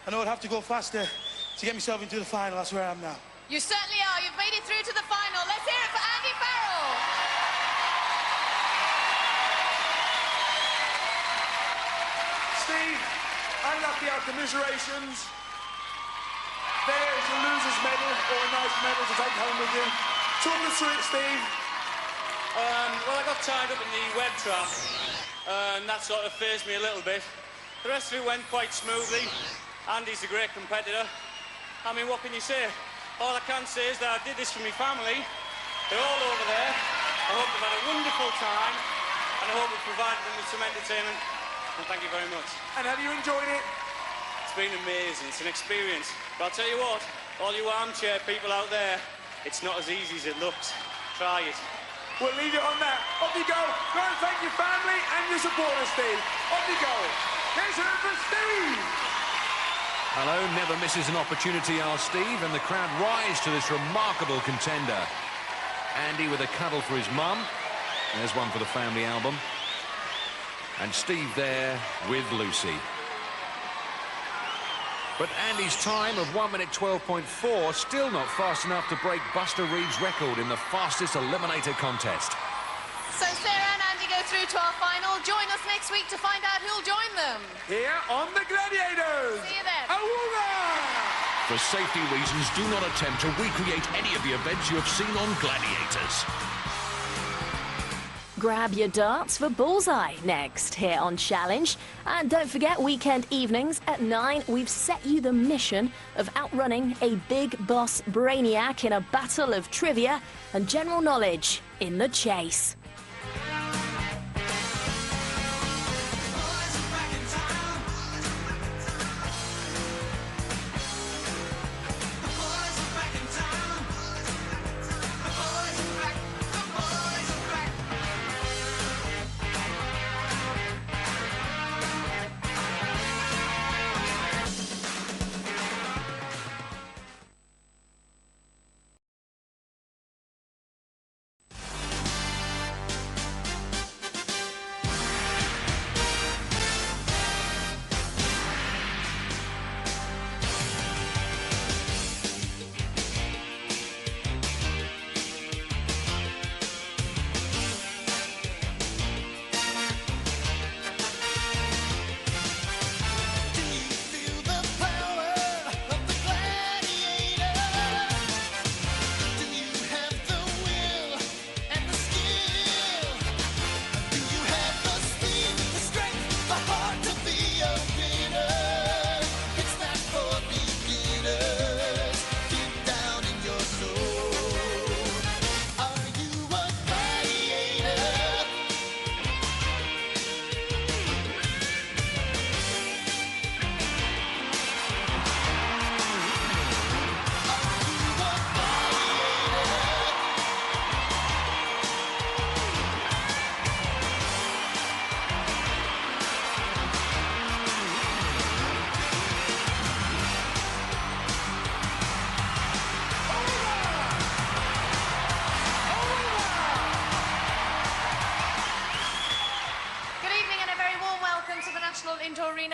Speaker 10: I know I'd have to go faster to get myself into the final. That's where I am now.
Speaker 1: You certainly are. You've made it through to the final. Let's hear it for Andy Farrell.
Speaker 2: Steve, unlucky our commiserations. There's a loser's medal, or a nice medal to take home with you. Talk us through it, Steve.
Speaker 6: Well, I got tied up in the web trap, and that sort of phased me a little bit. The rest of it went quite smoothly. Andy's a great competitor. I mean, what can you say? All I can say is that I did this for my family. They're all over there. I hope they've had a wonderful time, and I hope we've provided them with some entertainment. And thank you very much.
Speaker 2: And have you enjoyed it?
Speaker 6: It's been amazing. It's an experience. But I'll tell you what, all you armchair people out there, it's not as easy as it looks. Try it.
Speaker 2: We'll leave it on that. Off you go. Go and thank your family and your supporters, Steve. Off you go. Here's her for Steve.
Speaker 7: Hello, never misses an opportunity, our Steve, and the crowd rise to this remarkable contender. Andy with a cuddle for his mum. There's one for the family album. And Steve there with Lucy. But Andy's time of 1 minute 12.4 still not fast enough to break Buster Reeves' record in the fastest eliminator contest.
Speaker 1: So Sarah and Andy go through to our final. Join us next week to find out who'll join them.
Speaker 2: Here on the Gladiators.
Speaker 1: See you then.
Speaker 2: Awooga!
Speaker 7: For safety reasons, do not attempt to recreate any of the events you have seen on Gladiators.
Speaker 19: Grab your darts for Bullseye next here on Challenge. And don't forget, weekend evenings at 9, we've set you the mission of outrunning a big boss brainiac in a battle of trivia and general knowledge in the chase.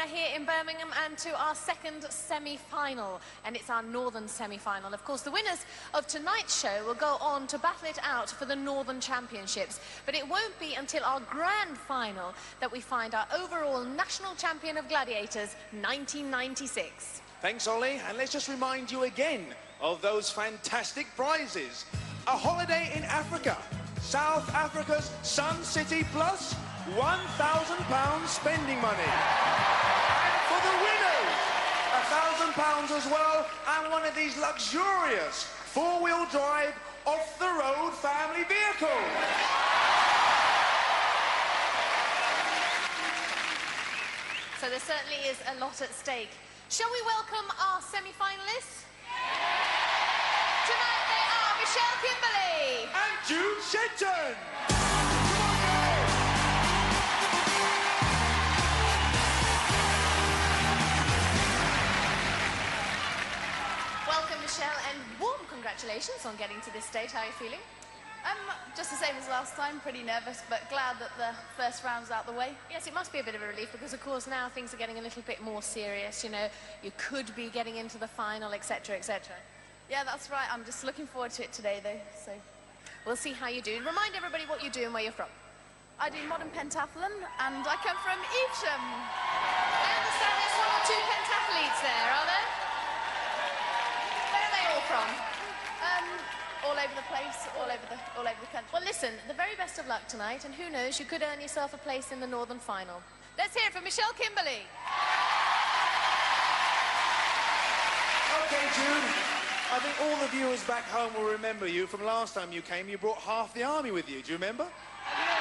Speaker 1: arena here in Birmingham and to our second semi-final, and it's our Northern semi-final. Of course, the winners of tonight's show will go on to battle it out for the Northern Championships, but it won't be until our grand final that we find our overall national champion of Gladiators, 1996.
Speaker 2: Thanks, Ollie, and let's just remind you again of those fantastic prizes. A holiday in Africa, South Africa's Sun City Plus, £1,000 spending money. And for the winners, £1,000 as well, and one of these luxurious four-wheel drive, off-the-road family vehicles.
Speaker 1: So there certainly is a lot at stake. Shall we welcome our semi-finalists? Tonight they are Michelle Kimberly
Speaker 2: and Jude Shenton.
Speaker 1: Welcome, Michelle, and warm congratulations on getting to this stage. How are you feeling?
Speaker 20: Just the same as last time, pretty nervous, but glad that the first round's out the way.
Speaker 1: Yes, it must be a bit of a relief because, of course, now things are getting a little bit more serious. You know, you could be getting into the final, etc., etc.
Speaker 20: Yeah, that's right. I'm just looking forward to it today, though, so...
Speaker 1: We'll see how you do. Remind everybody what you do and where you're from.
Speaker 20: I do modern pentathlon, and I come from Evesham.
Speaker 1: I understand there's one or two pentathletes there, are there? Where are they all from?
Speaker 20: All over the place, all over the country.
Speaker 1: Well, listen, the very best of luck tonight, and who knows, you could earn yourself a place in the Northern Final. Let's hear it from Michelle Kimberly.
Speaker 2: Okay, Jude. I think all the viewers back home will remember you from last time you came. You brought half the army with you. Do you remember?
Speaker 3: I do.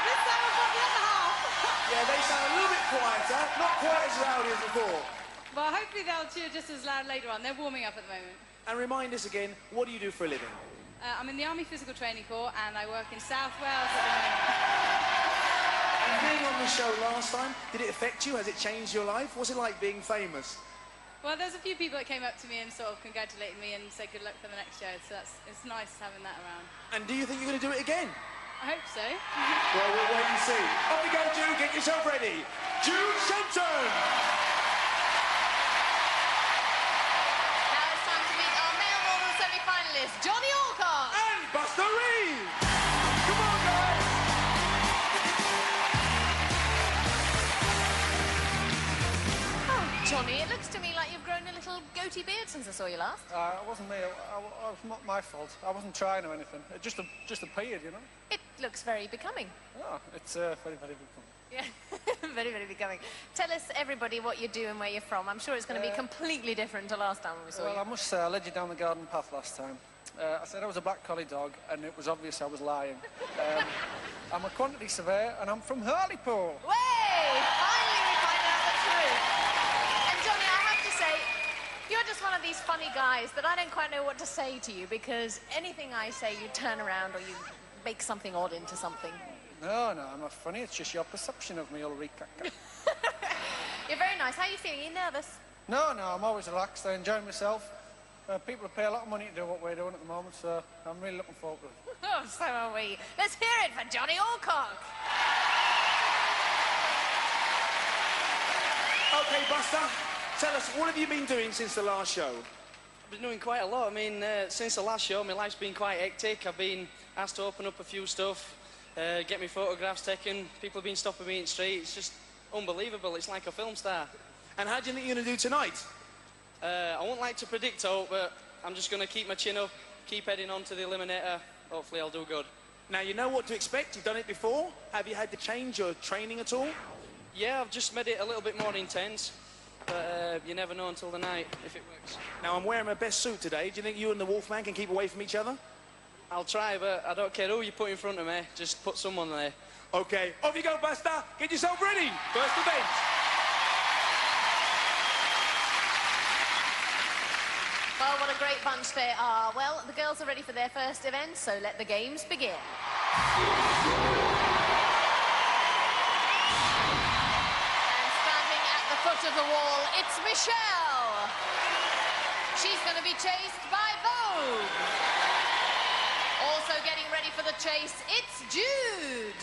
Speaker 3: This time I've got the other half.
Speaker 2: Yeah, they sound a little bit quieter, not quite as rowdy as before.
Speaker 3: But hopefully they'll cheer just as loud later on. They're warming up at the moment.
Speaker 2: And remind us again, what do you do for a living?
Speaker 3: I'm in the Army Physical Training Corps and I work in South Wales at the moment.
Speaker 2: And being on the show last time, did it affect you? Has it changed your life? What's it like being famous?
Speaker 3: Well, there's a few people that came up to me and sort of congratulated me and said good luck for the next show, so it's nice having that around.
Speaker 2: And do you think you're going to do it again?
Speaker 3: I hope so.
Speaker 2: Well, we'll wait and see. Off you go, Jude. Get yourself ready. Jude Shenton!
Speaker 1: Now it's time to meet our male Northern semi-finalists, Jonny Alcock
Speaker 2: and Buster Reeves. Come on, guys!
Speaker 1: Oh, Jonny, it looks to me like you've grown a little goatee beard since I saw you last.
Speaker 21: It wasn't me. It was not my fault. I wasn't trying or anything. It just appeared, you know.
Speaker 1: It looks very becoming.
Speaker 21: Oh, it's very, very becoming.
Speaker 1: Yeah, very, very becoming. Tell us, everybody, what you do and where you're from. I'm sure it's going to be completely different to last time when we saw you.
Speaker 21: Well, I must say, I led you down the garden path last time. I said I was a black collie dog, and it was obvious I was lying. I'm a quantity surveyor, and I'm from Hartlepool.
Speaker 1: Way! Finally we find out the truth. And Jonny, I have to say, you're just one of these funny guys that I don't quite know what to say to you, because anything I say, you turn around or you make something odd into something.
Speaker 21: No, I'm not funny. It's just your perception of me, Ulrika.
Speaker 1: You're very nice. How are you feeling? Are you nervous?
Speaker 21: No, I'm always relaxed. I enjoy myself. People pay a lot of money to do what we're doing at the moment, so I'm really looking forward to it.
Speaker 1: Oh, so are we. Let's hear it for Jonny Alcock.
Speaker 2: OK, Buster, tell us, what have you been doing since the last show?
Speaker 22: I've been doing quite a lot. I mean, since the last show, my life's been quite hectic. I've been asked to open up a few stuff, get my photographs taken. People have been stopping me in the street. It's just unbelievable. It's like a film star.
Speaker 2: And how do you think you're going to do tonight?
Speaker 22: I won't like to predict hope, but I'm just going to keep my chin up, keep heading on to the eliminator. Hopefully I'll do good.
Speaker 2: Now, you know what to expect. You've done it before. Have you had to change your training at all?
Speaker 22: Yeah, I've just made it a little bit more intense. But you never know until the night if it works.
Speaker 2: Now, I'm wearing my best suit today. Do you think you and the Wolfman can keep away from each other?
Speaker 22: I'll try, but I don't care who you put in front of me. Just put someone there.
Speaker 2: OK, off you go, Buster. Get yourself ready. First the bench.
Speaker 1: Well, what a great bunch they are. Well, the girls are ready for their first event, so let the games begin. And standing at the foot of the wall, it's Michelle. She's going to be chased by Vogue. Also getting ready for the chase, it's Jude.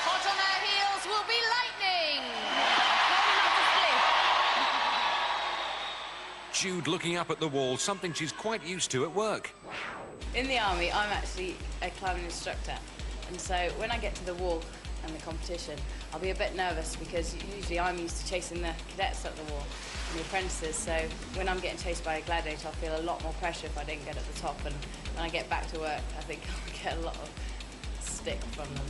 Speaker 1: Hot on her heels, course, will be lightning.
Speaker 7: Jude looking up at the wall, something she's quite used to at work.
Speaker 9: In the army, I'm actually a climbing instructor, and so when I get to the wall and the competition, I'll be a bit nervous because usually I'm used to chasing the cadets up the wall and the apprentices, so when I'm getting chased by a gladiator, I feel a lot more pressure if I didn't get at the top, and when I get back to work, I think I'll get a lot of stick from them.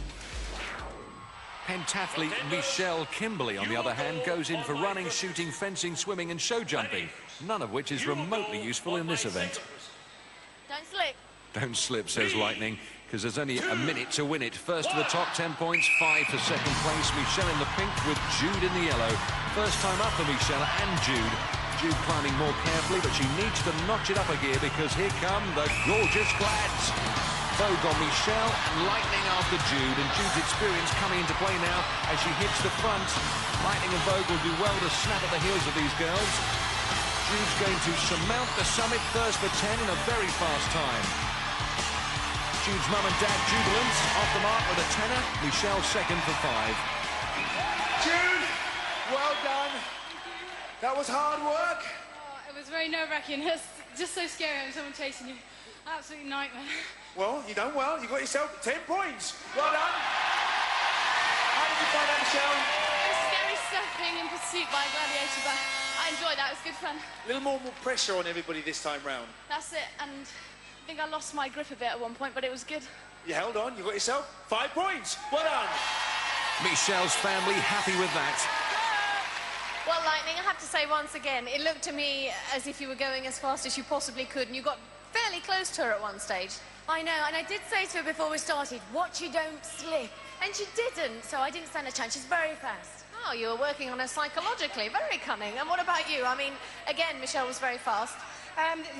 Speaker 7: Pentathlete Michelle Kimberly, on the other hand, goes in for running, shooting, fencing, swimming and show jumping, none of which is remotely useful in this event.
Speaker 1: Don't slip.
Speaker 7: Don't slip, says Lightning, because there's only a minute to win it. First to the top, 10 points, 5 for second place. Michelle in the pink with Jude in the yellow. First time up for Michelle and Jude. Jude climbing more carefully, but she needs to notch it up a gear because here come the gorgeous Glads. Vogue on Michelle and Lightning after Jude, and Jude's experience coming into play now as she hits the front. Lightning and Vogue will do well to snap at the heels of these girls. Jude's going to surmount the summit first for 10 in a very fast time. Jude's mum and dad jubilant, off the mark with a tenner. Michelle second for 5.
Speaker 2: Jude, well done. That was hard work.
Speaker 3: Oh, it was very nerve-wracking. It's just so scary having someone chasing you. Absolute nightmare.
Speaker 2: Well, you done well. You got yourself 10 points. Well done. How did you find that, Michelle?
Speaker 3: It was scary stuff being in pursuit by a gladiator, but I enjoyed that. It was good fun.
Speaker 2: A little more pressure on everybody this time round.
Speaker 3: That's it, and I think I lost my grip a bit at one point, but it was good.
Speaker 2: You held on. You got yourself 5 points. Well done.
Speaker 7: Michelle's family happy with that.
Speaker 1: Well, Lightning, I have to say once again, it looked to me as if you were going as fast as you possibly could, and you got fairly close to her at one stage.
Speaker 15: I know, and I did say to her before we started, watch you don't slip. And she didn't, so I didn't stand a chance. She's very fast.
Speaker 1: Oh, you were working on her psychologically. Very cunning. And what about you? I mean, again, Michelle was very fast.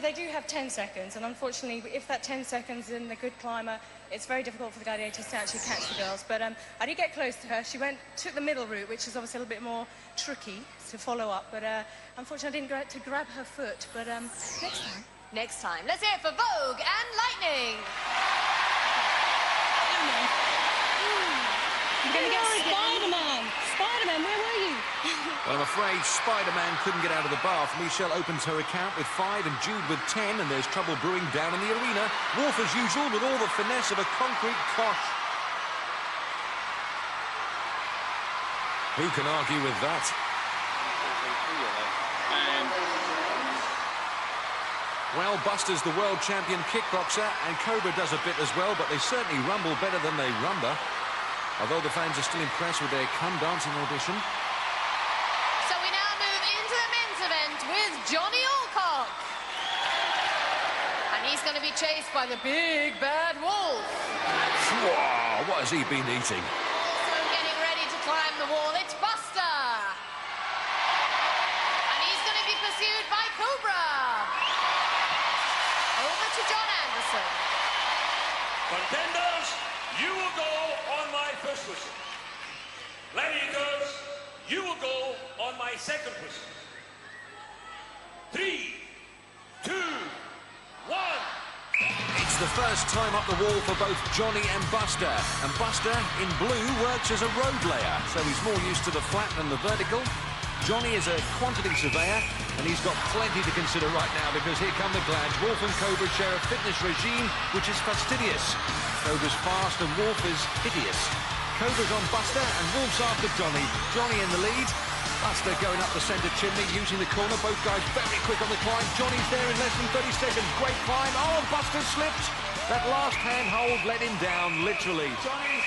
Speaker 12: They do have 10 seconds, and unfortunately, if that 10 seconds isn't a good climber, it's very difficult for the gladiators to actually catch the girls. But I did get close to her. She took the middle route, which is obviously a little bit more tricky to follow up. But unfortunately, I didn't get to grab her foot. But next time.
Speaker 1: Next time. Let's hear it for Vogue and Lightning.
Speaker 12: You're going to get Spider-Man. Spider-Man, where were you?
Speaker 7: Well, I'm afraid Spider-Man couldn't get out of the bath. Michelle opens her account with 5 and Jude with 10, and there's trouble brewing down in the arena. Wolf, as usual, with all the finesse of a concrete cosh. Who can argue with that? Well, Buster's the world champion kickboxer, and Cobra does a bit as well, but they certainly rumble better than they rumba. Although the fans are still impressed with their Come Dancing audition.
Speaker 1: So we now move into the men's event with Jonny Alcock. And he's going to be chased by the big bad wolf.
Speaker 7: Wow, what has he been eating?
Speaker 1: Also getting ready to climb the wall, it's Buster. And he's going to be pursued by Cobra. Over to John Anderson.
Speaker 18: Contenders, you will go on my first whistle. Gladiators, you will go on my second whistle. 3, 2, 1.
Speaker 7: It's the first time up the wall for both Jonny and Buster. And Buster, in blue, works as a road layer, so he's more used to the flat than the vertical. Jonny is a quantity surveyor, and he's got plenty to consider right now because here come the Glads. Wolf and Cobra share a fitness regime which is fastidious. Cobra's fast and Wolf is hideous. Cobra's on Buster and Wolf's after Jonny. Jonny in the lead. Buster going up the centre chimney, using the corner. Both guys very quick on the climb. Johnny's there in less than 30 seconds. Great climb. Oh, Buster slipped. That last handhold let him down, literally.
Speaker 2: Jonny,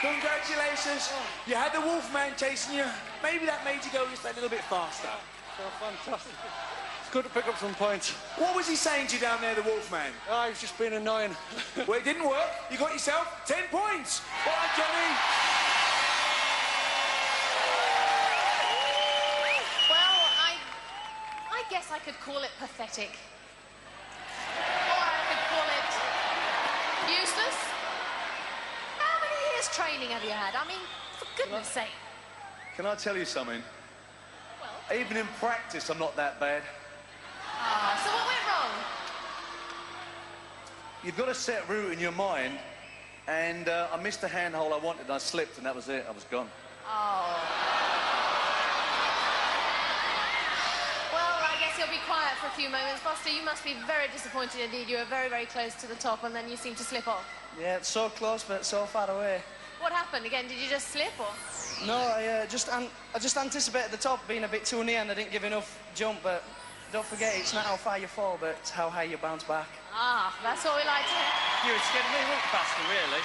Speaker 2: congratulations. You had the Wolfman chasing you. Maybe that made you go just a little bit faster.
Speaker 10: Oh, fantastic. It's good to pick up some points.
Speaker 2: What was he saying to you down there, the Wolfman?
Speaker 10: Oh, he was just being annoying.
Speaker 2: Well, it didn't work. You got yourself 10 points. Well done, Jonny.
Speaker 1: Well, I guess I could call it pathetic. Or I could call it useless. How many years training have you had? I mean, for goodness sake.
Speaker 13: Can I tell you something? Well, even in practice, I'm not that bad.
Speaker 1: Ah, so what went wrong?
Speaker 13: You've got a set route in your mind, and I missed the handhold I wanted, and I slipped, and that was it. I was gone.
Speaker 1: Oh. Well, I guess you'll be quiet for a few moments. Buster, you must be very disappointed indeed. You were very, very close to the top and then you seemed to slip off.
Speaker 22: Yeah, it's so close, but so far away.
Speaker 1: What happened again? Did you just slip or...?
Speaker 22: No, I just anticipated the top being a bit too near and I didn't give enough jump, but don't forget, it's not how far you fall, but it's how high you bounce back.
Speaker 1: Ah, that's what we like to hear.
Speaker 13: You were scared of me, weren't you, Buster, really?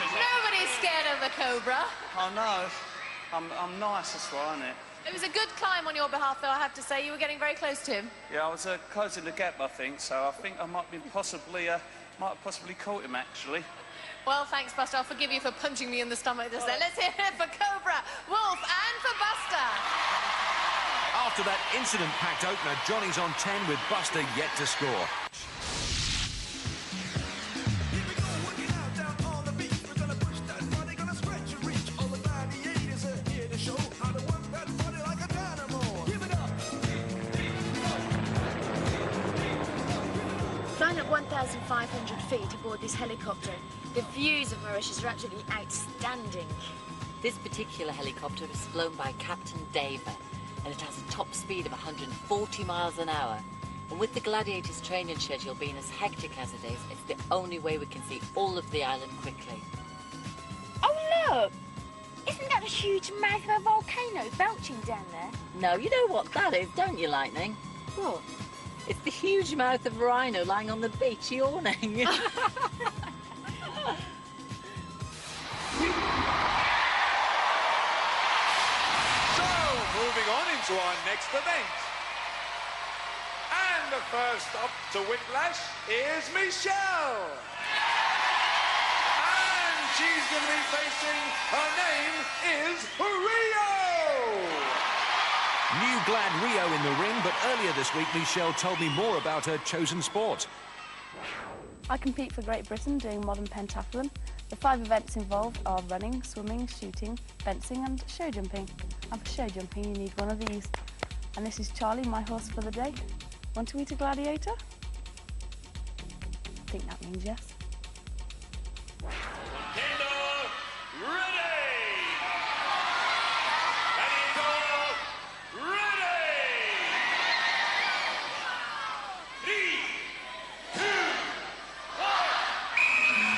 Speaker 1: Nobody's scared of the Cobra.
Speaker 13: Oh, no. I'm nice, that's why, isn't it?
Speaker 1: It was a good climb on your behalf, though, I have to say. You were getting very close to him.
Speaker 13: Yeah, I was closing the gap, I think, so I think I might have possibly caught him, actually.
Speaker 1: Well, thanks, Buster. I'll forgive you for punching me in the stomach just there. Let's hear it for Cobra, Wolf, and for Buster.
Speaker 7: After that incident-packed opener, Johnny's on 10 with Buster yet to score.
Speaker 8: Flying at 1,500 feet aboard this helicopter, the views of Mauritius are absolutely outstanding.
Speaker 16: This particular helicopter is flown by Captain Daver, and it has a top speed of 140 miles an hour. And with the Gladiators training schedule being as hectic as it is, it's the only way we can see all of the island quickly.
Speaker 8: Oh, look! Isn't that a huge mouth of a volcano belching down there?
Speaker 16: No, you know what that is, don't you, Lightning?
Speaker 8: What?
Speaker 16: It's the huge mouth of a rhino lying on the beach yawning.
Speaker 2: So, moving on into our next event. And the first up to Whiplash is Michelle. And she's going to be facing, her name is Rio.
Speaker 7: New Glad Rio in the ring, but earlier this week, Michelle told me more about her chosen sport.
Speaker 23: I compete for Great Britain doing modern pentathlon. The 5 events involved are running, swimming, shooting, fencing and show jumping. And for show jumping, you need one of these. And this is Charlie, my horse for the day. Want to eat a gladiator? I think that means yes.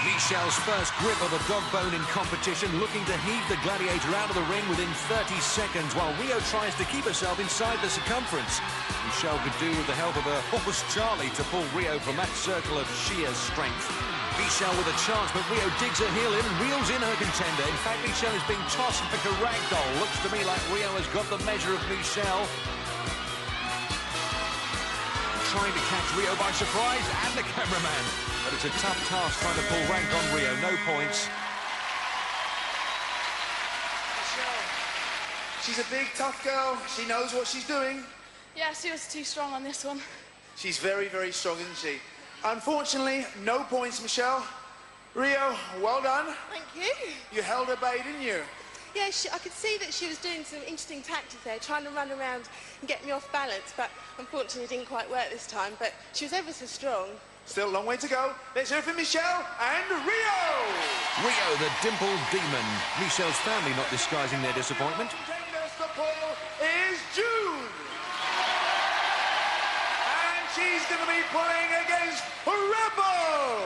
Speaker 7: Michelle's first grip of a dog bone in competition, looking to heave the gladiator out of the ring within 30 seconds, while Rio tries to keep herself inside the circumference. Michelle could do with the help of her horse Charlie to pull Rio from that circle of sheer strength. Michelle with a chance, but Rio digs her heel in and reels in her contender. In fact, Michelle is being tossed like a rag doll. Looks to me like Rio has got the measure of Michelle. Trying to catch Rio by surprise, and the cameraman. But it's a tough task trying to pull rank on Rio. No points.
Speaker 2: Michelle, she's a big, tough girl. She knows what she's doing.
Speaker 3: Yeah, she was too strong on this one.
Speaker 2: She's very, very strong, isn't she? Unfortunately, no points, Michelle. Rio, well done.
Speaker 24: Thank you.
Speaker 2: You held her bay, didn't you?
Speaker 24: Yeah, I could see that she was doing some interesting tactics there, trying to run around and get me off balance, but unfortunately it didn't quite work this time, but she was ever so strong.
Speaker 2: Still a long way to go. Let's hear from Michelle and Rio.
Speaker 7: Rio, the dimpled demon. Michelle's family not disguising their disappointment.
Speaker 2: The pole is Jude. And she's going to be playing against Rebel.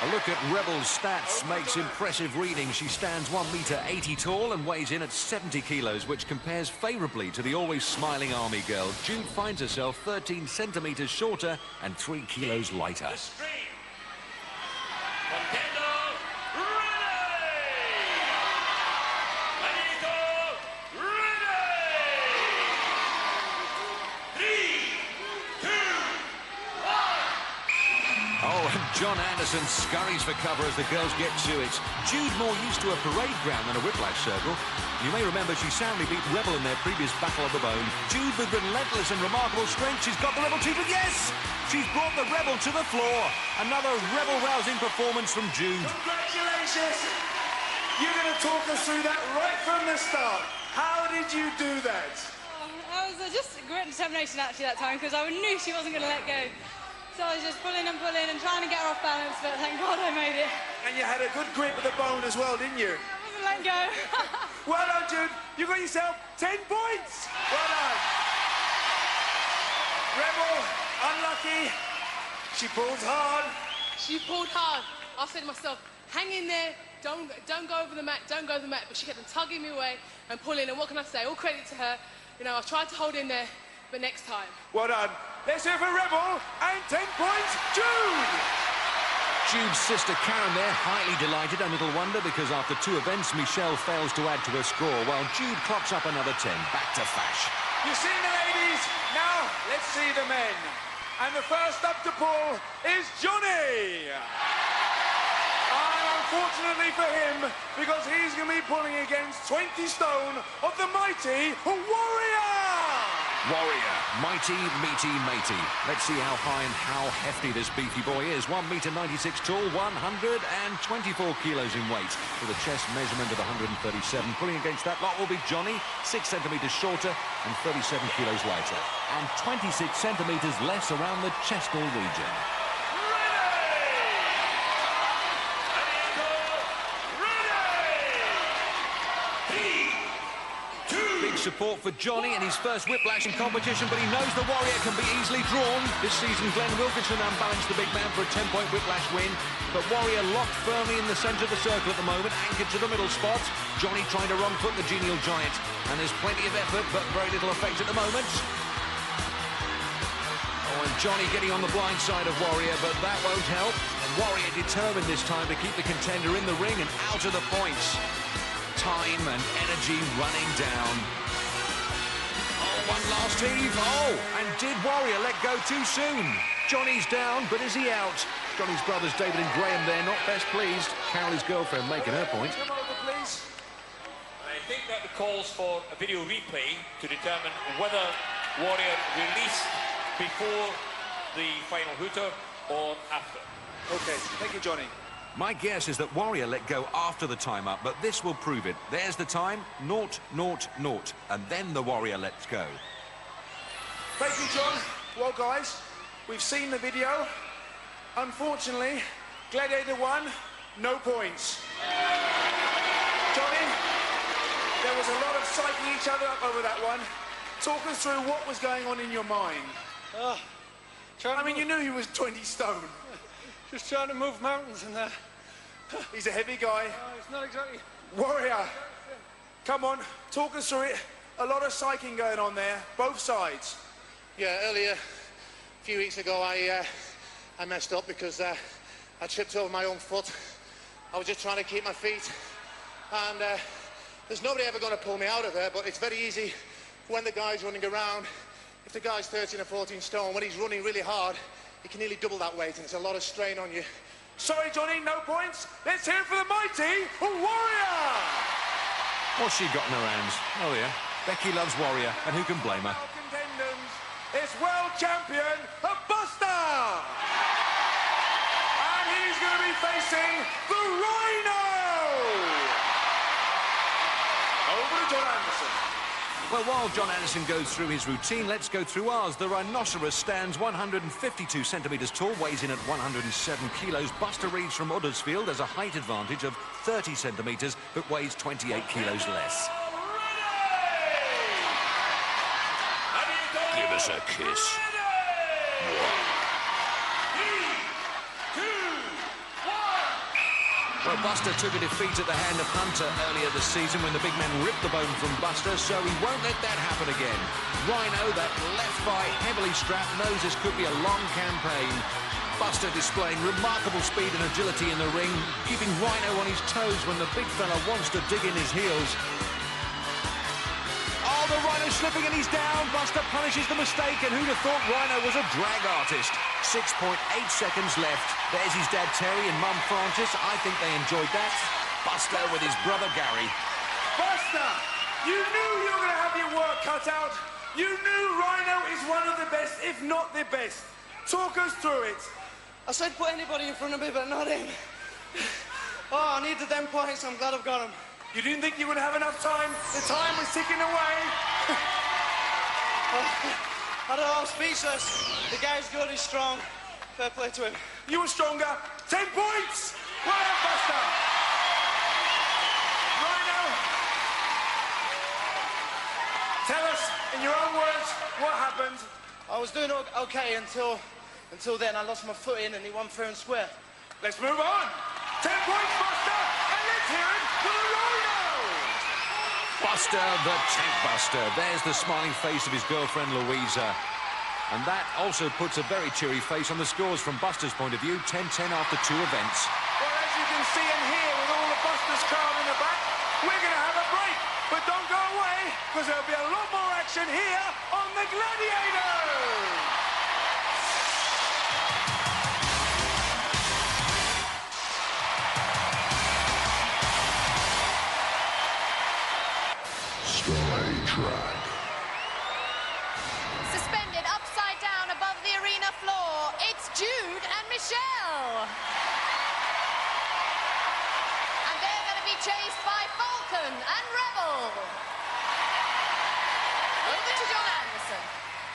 Speaker 7: A look at Rebel's stats makes impressive reading. She stands 1 metre 80 tall and weighs in at 70 kilos, which compares favourably to the always smiling army girl. Jude finds herself 13 centimetres shorter and 3 kilos lighter. John Anderson scurries for cover as the girls get to it. Jude more used to a parade ground than a whiplash circle. You may remember she soundly beat Rebel in their previous battle of the bone. Jude with relentless and remarkable strength. She's got the Rebel cheated. Yes! She's brought the Rebel to the floor. Another Rebel-rousing performance from Jude.
Speaker 2: Congratulations. You're going to talk us through that right from the start. How did you do that?
Speaker 3: I was just great determination actually that time because I knew she wasn't going to let go. So I was just pulling and trying to get her off balance, but thank God I made it.
Speaker 2: And you had a good grip of the bone as well, didn't you?
Speaker 3: I wasn't never let go.
Speaker 2: Well done, Jude. You got yourself 10 points. Well done. Rebel, unlucky. She pulled hard.
Speaker 4: She pulled hard. I said to myself, hang in there. Don't go over the mat. Don't go over the mat. But she kept on tugging me away and pulling. And what can I say? All credit to her. You know, I tried to hold in there, but next time.
Speaker 2: Well done. Let's hear for Rebel and 10 points, Jude.
Speaker 7: Jude's sister Karen there, highly delighted, and little wonder, because after 2 events, Michelle fails to add to her score, while Jude clocks up another 10. Back to Fash.
Speaker 2: You've seen the ladies. Now, let's see the men. And the first up to pull is Jonny. And unfortunately for him, because he's going to be pulling against 20 stone of the mighty Warrior.
Speaker 7: Warrior, mighty, meaty, matey. Let's see how high and how hefty this beefy boy is. 1 metre 96 tall, 124 kilos in weight, with a chest measurement of 137. Pulling against that lot will be Jonny, 6 centimetres shorter and 37 kilos lighter, and 26 centimetres less around the chestal region. Support for Jonny in his first whiplashing competition, but he knows the Warrior can be easily drawn. This season, Glenn Wilkinson unbalanced the big man for a 10-point whiplash win, but Warrior locked firmly in the centre of the circle at the moment, anchored to the middle spot. Jonny trying to wrong foot the genial giant, and there's plenty of effort, but very little effect at the moment. Oh, and Jonny getting on the blind side of Warrior, but that won't help. And Warrior determined this time to keep the contender in the ring and out of the points. Time and energy running down. One last heave. Oh, and did Warrior let go too soon? Jonny's down, but is he out? Jonny's brothers David and Graham there, not best pleased. Carol, his girlfriend, making her point.
Speaker 2: Come over, please.
Speaker 18: I think that calls for a video replay to determine whether Warrior released before the final hooter or after.
Speaker 2: OK, thank you, Jonny.
Speaker 7: My guess is that Warrior let go after the time-up, but this will prove it. There's the time, 0, 0, 0, and then the Warrior lets go.
Speaker 2: Thank you, John. Well, guys, we've seen the video. Unfortunately, Gladiator 1, no points. Jonny, there was a lot of psyching each other up over that one. Talk us through what was going on in your mind. I mean, you knew he was 20 stone.
Speaker 21: Just trying to move mountains in there.
Speaker 2: He's a heavy guy.
Speaker 21: It's not exactly...
Speaker 2: Warrior, come on, talk us through it. A lot of psyching going on there, both sides.
Speaker 10: Yeah, earlier, a few weeks ago, I messed up because I tripped over my own foot. I was just trying to keep my feet. And there's nobody ever going to pull me out of there, but it's very easy when the guy's running around. If the guy's 13 or 14 stone, when he's running really hard, he can nearly double that weight, and it's a lot of strain on you.
Speaker 2: Sorry, Jonny, no points. Let's hear it for the mighty Warrior!
Speaker 7: What's she got in her hands? Oh, yeah. Becky loves Warrior, and who can blame her?
Speaker 2: Contenders, it's world champion, Buster! And he's going to be facing the Rhino! Over to John Anderson.
Speaker 7: Well, while John Anderson goes through his routine, let's go through ours. The Rhinoceros stands 152 centimetres tall, weighs in at 107 kilos. Buster Reeves from Huddersfield has a height advantage of 30 centimetres, but weighs 28 kilos less. Give us a kiss. Well, Buster took a defeat at the hand of Hunter earlier this season when the big man ripped the bone from Buster, so he won't let that happen again. Rhino, that left thigh heavily strapped, knows this could be a long campaign. Buster displaying remarkable speed and agility in the ring, keeping Rhino on his toes when the big fella wants to dig in his heels. Oh, the Rhino slipping and he's down. Buster punishes the mistake, and who'd have thought Rhino was a drag artist? 6.8 seconds left. There's his dad Terry and mum Francis. I think they enjoyed that. Buster with his brother Gary.
Speaker 2: Buster, you knew you were going to have your work cut out. You knew Rhino is one of the best, if not the best. Talk us through it.
Speaker 22: I said put anybody in front of me, but not him. Oh, I needed them points. I'm glad I've got them.
Speaker 2: You didn't think you would have enough time? The time was ticking away.
Speaker 22: I don't know, I'm speechless. The guy's good, he's strong. Fair play to him.
Speaker 2: You were stronger. 10 points! Well done, Buster! Tell us, in your own words, what happened.
Speaker 10: I was doing okay until then. I lost my footing and he won fair and square.
Speaker 2: Let's move on. 10 points, Buster, and let's hear it for the Rhino.
Speaker 7: Buster, the tank buster. There's the smiling face of his girlfriend, Louisa. And that also puts a very cheery face on the scores from Buster's point of view. 10-10 after 2 events.
Speaker 2: Well, as you can see and hear with all the Buster's crowd in the back, we're going to have a break. But don't go away, because there'll be a lot more action here on the Gladiators.
Speaker 1: Track. Suspended upside down above the arena floor, it's Jude and Michelle. And they're going to be chased by Falcon and Rebel. Over to John Anderson.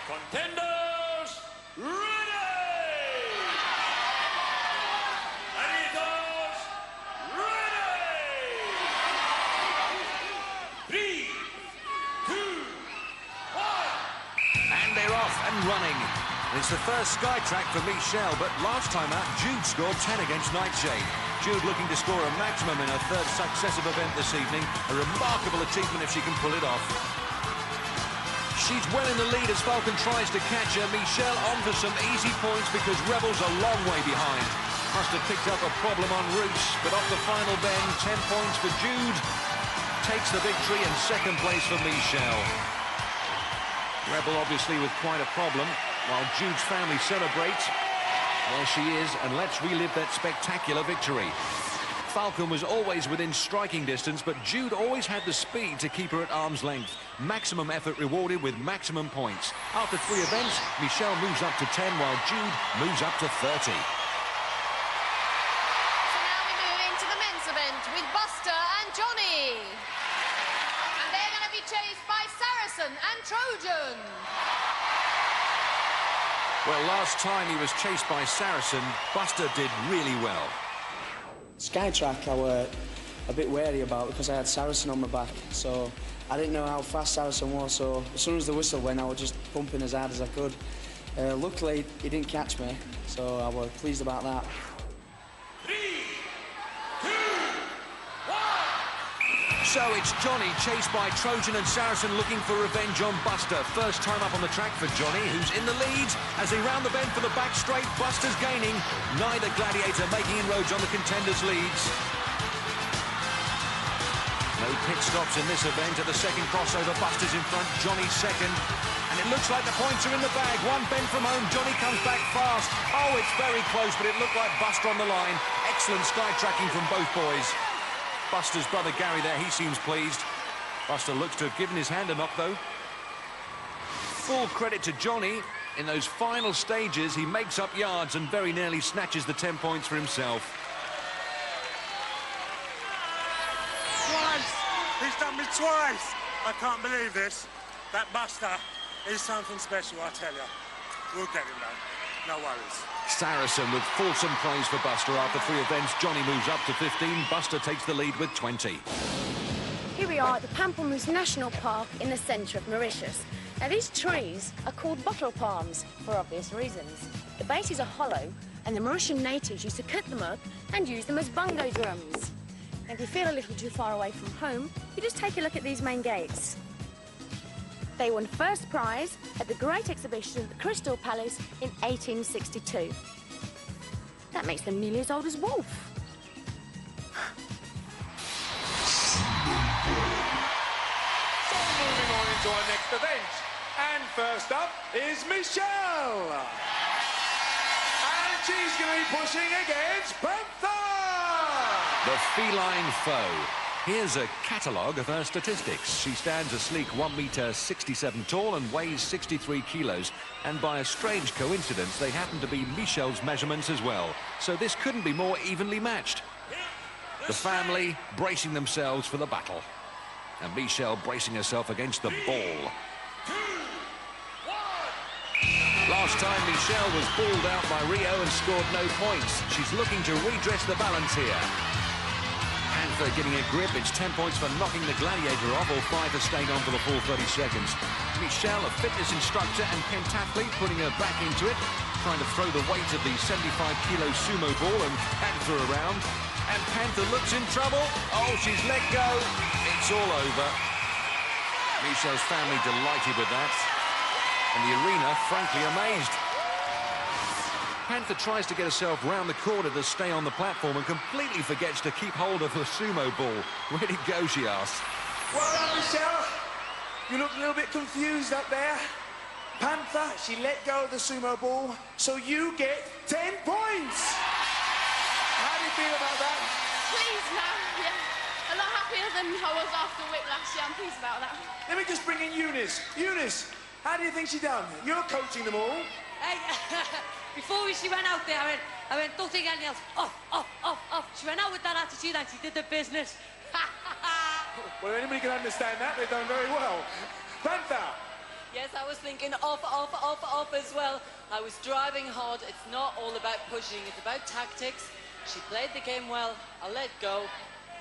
Speaker 18: Contenders, ready! Gladiators, ready! 3, 2, 1.
Speaker 7: And they're off and running. It's the first sky track for Michelle, but last time out, Jude scored 10 against Nightshade. Jude looking to score a maximum in her third successive event this evening. A remarkable achievement if she can pull it off. She's well in the lead as Falcon tries to catch her. Michelle on for some easy points because Rebel's a long way behind. Must have picked up a problem en route, but off the final bend, 10 points for Jude. Takes the victory and second place for Michelle. Rebel obviously with quite a problem, while Jude's family celebrates. There she is, and let's relive that spectacular victory. Falcon was always within striking distance, but Jude always had the speed to keep her at arm's length. Maximum effort rewarded with maximum points. After 3 events, Michelle moves up to 10, while Jude moves up to 30.
Speaker 1: So now we move into the men's event with Buster and Jonny. And they're going to be chased by Saracen and Trojan.
Speaker 7: Well, last time he was chased by Saracen, Buster did really well.
Speaker 22: Skytrack I were a bit wary about because I had Saracen on my back, so I didn't know how fast Saracen was, so as soon as the whistle went I was just pumping as hard as I could. Luckily he didn't catch me, so I was pleased about that.
Speaker 18: 3, 2, 1.
Speaker 7: So it's Jonny chased by Trojan and Saracen looking for revenge on Buster. First time up on the track for Jonny, who's in the lead. As they round the bend for the back straight, Buster's gaining. Neither Gladiator making inroads on the contenders' leads. No pit stops in this event. At the second crossover, Buster's in front, Jonny second. And it looks like the points are in the bag. One bend from home, Jonny comes back fast. Oh, it's very close, but it looked like Buster on the line. Excellent sky tracking from both boys. Buster's brother Gary there, he seems pleased. Buster looks to have given his hand a knock, though. Full credit to Jonny. In those final stages, he makes up yards and very nearly snatches the 10 points for himself.
Speaker 10: Twice! He's done me twice! I can't believe this. That Buster is something special, I tell you. We'll get him, though. No worries.
Speaker 7: Saracen with fulsome praise for Buster. After 3 events, Jonny moves up to 15. Buster takes the lead with 20.
Speaker 8: Here we are at the Pamplemousse National Park in the centre of Mauritius. Now, these trees are called bottle palms for obvious reasons. The bases are hollow, and the Mauritian natives used to cut them up and use them as bongo drums. Now, if you feel a little too far away from home, you just take a look at these main gates. They won first prize at the Great Exhibition at the Crystal Palace in 1862. That makes them nearly as old as Wolf.
Speaker 2: So moving on into our next event. And first up is Michelle. And she's going to be pushing against Panther.
Speaker 7: The feline foe. Here's a catalogue of her statistics. She stands a sleek 1.67 meters tall and weighs 63 kilos. And by a strange coincidence, they happen to be Michelle's measurements as well. So this couldn't be more evenly matched. The family bracing themselves for the battle. And Michelle bracing herself against the ball. Last time, Michelle was balled out by Rio and scored no points. She's looking to redress the balance here. And Panther getting a grip. It's 10 points for knocking the Gladiator off, or 5 for staying on for the full 30 seconds. Michelle, a fitness instructor and pentathlete, putting her back into it, trying to throw the weight of the 75-kilo sumo ball and Panther around. And Panther looks in trouble. Oh, she's let go. It's all over. Michelle's family delighted with that. And the arena, frankly, amazed. Panther tries to get herself round the corner to stay on the platform and completely forgets to keep hold of the sumo ball. Where'd it go, she asks.
Speaker 2: Well done, Michelle. You look a little bit confused up there. Panther, she let go of the sumo ball, so you get 10 points. How do you feel about that?
Speaker 15: Pleased now, yeah. A lot happier than I was after Wick last year. I'm pleased about that.
Speaker 2: Let me just bring in Eunice. Eunice, how do you think she done? You're coaching them all.
Speaker 5: Hey, before she went out there, I went, don't think anything else. Off. She went out with that attitude and she did the business.
Speaker 2: Well, anybody can understand that. They've done very well. Panther.
Speaker 11: Yes, I was thinking off as well. I was driving hard. It's not all about pushing. It's about tactics. She played the game well. I let go.